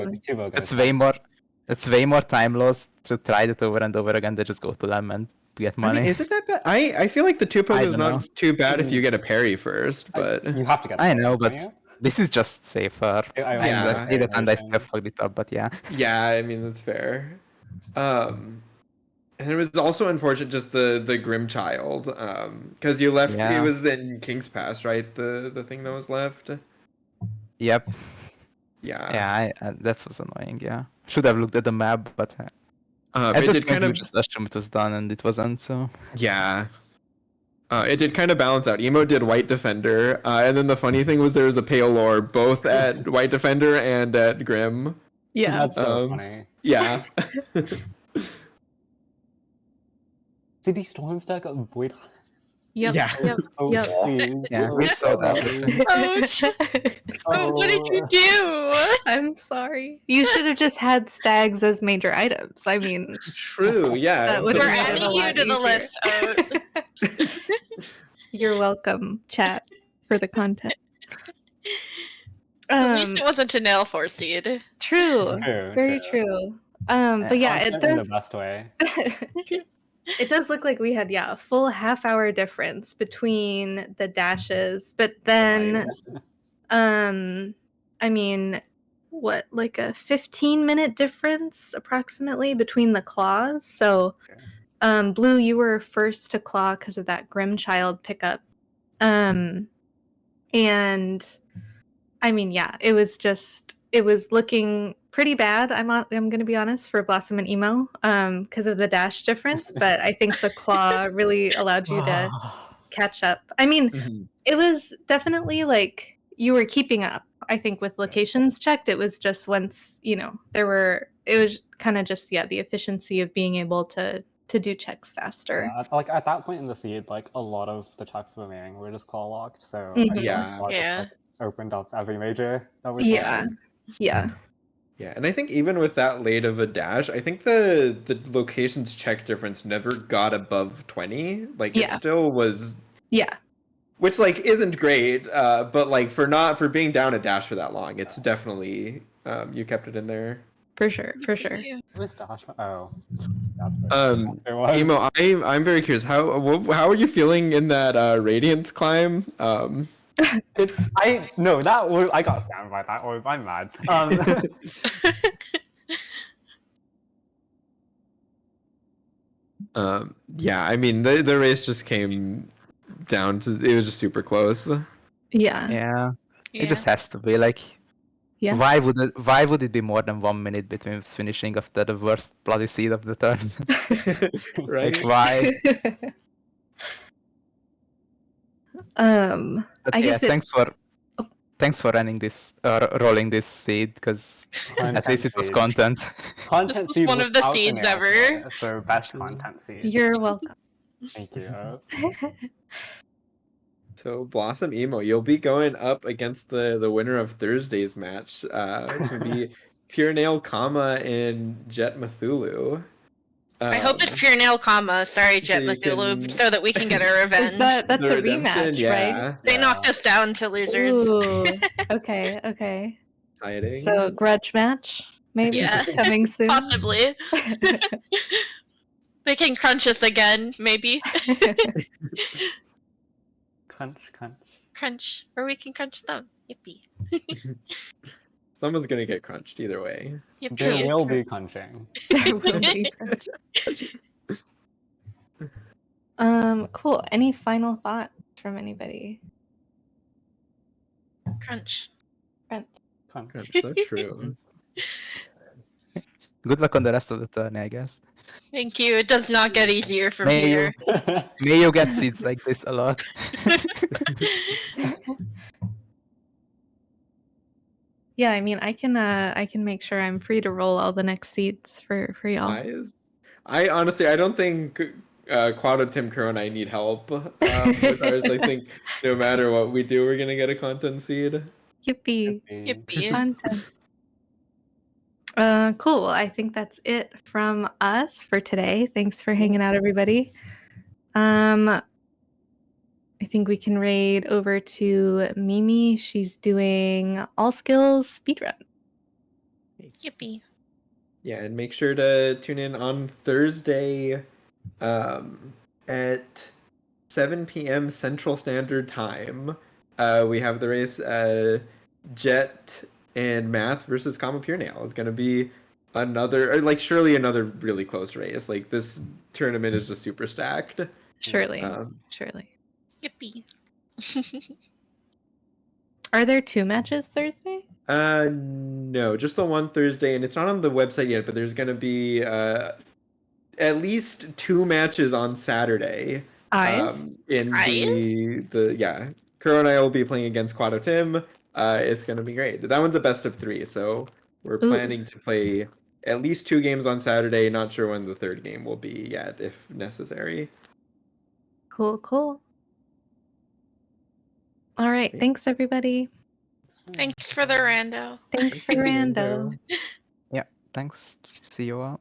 that's way more time loss to try that over and over again than just go to them and get money. I mean, is it that bad? I feel like the 2 Pogo is not too bad if you get a parry first, but you have to get. I know, but This is just safer. I say that and I still fucked it up, but yeah. Yeah, I mean that's fair. And it was also unfortunate just the Grim Child, because you left. It was in King's Pass, right? The thing that was left. Yep. Yeah. Yeah, that was annoying. Yeah, should have looked at the map, but it did kind of just assume it was done, and it wasn't. So yeah. It did kind of balance out. Emo did White Defender, and then the funny thing was there was a Pale Lore both at White Defender and at Grim. Yeah, that's so funny. Yeah. City Storm stack of Void. Yep. Yeah. Yep. Oh, Yep. please. yeah, we saw that. What did you do? I'm sorry. You should have just had stags as major items. I mean, True. Yeah. that would We're have made it a adding you lot to the easier. list. You're welcome, chat, for the content. At least it wasn't a nail 4 seed. True. Very true. But yeah, it does. In the best way. It does look like we had a full half-hour difference between the dashes, but then I mean, what, like a 15-minute difference approximately between the claws. So Blue, you were first to claw because of that Grim Child pickup. And I mean, yeah, it was looking pretty bad. I'm gonna be honest, for Blossom and Emo, because of the dash difference. But I think the claw really allowed you to catch up. I mean, it was definitely like you were keeping up. I think with locations checked, it was just once it was kind of just the efficiency of being able to do checks faster. Yeah, like at that point in the seed, like a lot of the checks remaining were just claw locked. So Yeah. Opened up every major that we Yeah. Yeah, and I think even with that late of a dash, I think the locations check difference never got above 20. Like it still was. Yeah. Which like isn't great, but like for being down a dash for that long, it's definitely you kept it in there. For sure. Oh. Emo, I'm very curious. How are you feeling in that Radiance climb? I got scammed by that orb. I'm mad. Yeah, I mean the race just came down to it was just super close. Yeah. It just has to be like. Yeah. Why would it be more than 1 minute between finishing after the worst bloody seed of the turn? Right? Like, why? I guess thanks for running this rolling this seed, because at least it was content. Content This was one of the seeds ever. So best content seed. You're welcome. Thank you. So Blossom Emo, you'll be going up against the winner of Thursday's match, which would be Pure Nail, and Jet Mathulu. I hope it's Pure Nail, sorry, Jet Mathulu, so that we can get our revenge. That's a rematch, right? They knocked us down to losers. Ooh, okay. Exciting. So grudge match, maybe coming soon. Possibly. They can crunch us again, maybe. Crunch. Or we can crunch them. Yippee. Someone's gonna get crunched either way. Yippee. There will be crunching. There will be crunching. Cool. Any final thoughts from anybody? Crunch. Crunch, so true. Good luck on the rest of the turn, I guess. Thank you. It does not get easier from here. May you get seeds like this a lot. Yeah, I mean, I can make sure I'm free to roll all the next seeds for y'all. I honestly, I don't think Quad, Tim, Crow, and I need help with ours. I think no matter what we do, we're gonna get a content seed. Yippee. Content. Cool. I think that's it from us for today. Thanks for hanging out, everybody. I think we can raid over to Mimi. She's doing all skills speedrun. Yippee. Yeah, and make sure to tune in on Thursday at 7 p.m. Central Standard Time. We have the race Jet and Math versus Kama Pure Nail. It's gonna be another, or like surely another really close race. Like this tournament is just super stacked. Surely. Surely. Yippee. Are there 2 matches Thursday? No, just the one Thursday, and it's not on the website yet, but there's gonna be at least 2 matches on Saturday. In the yeah. Kuro and I will be playing against Quado Tim. It's gonna be great. That one's a best of 3, so we're planning to play at least 2 games on Saturday. Not sure when the 3rd game will be yet, if necessary. Cool, cool. All right, thanks everybody. Thanks for the rando. Thanks for the rando. Yeah, thanks. See you all.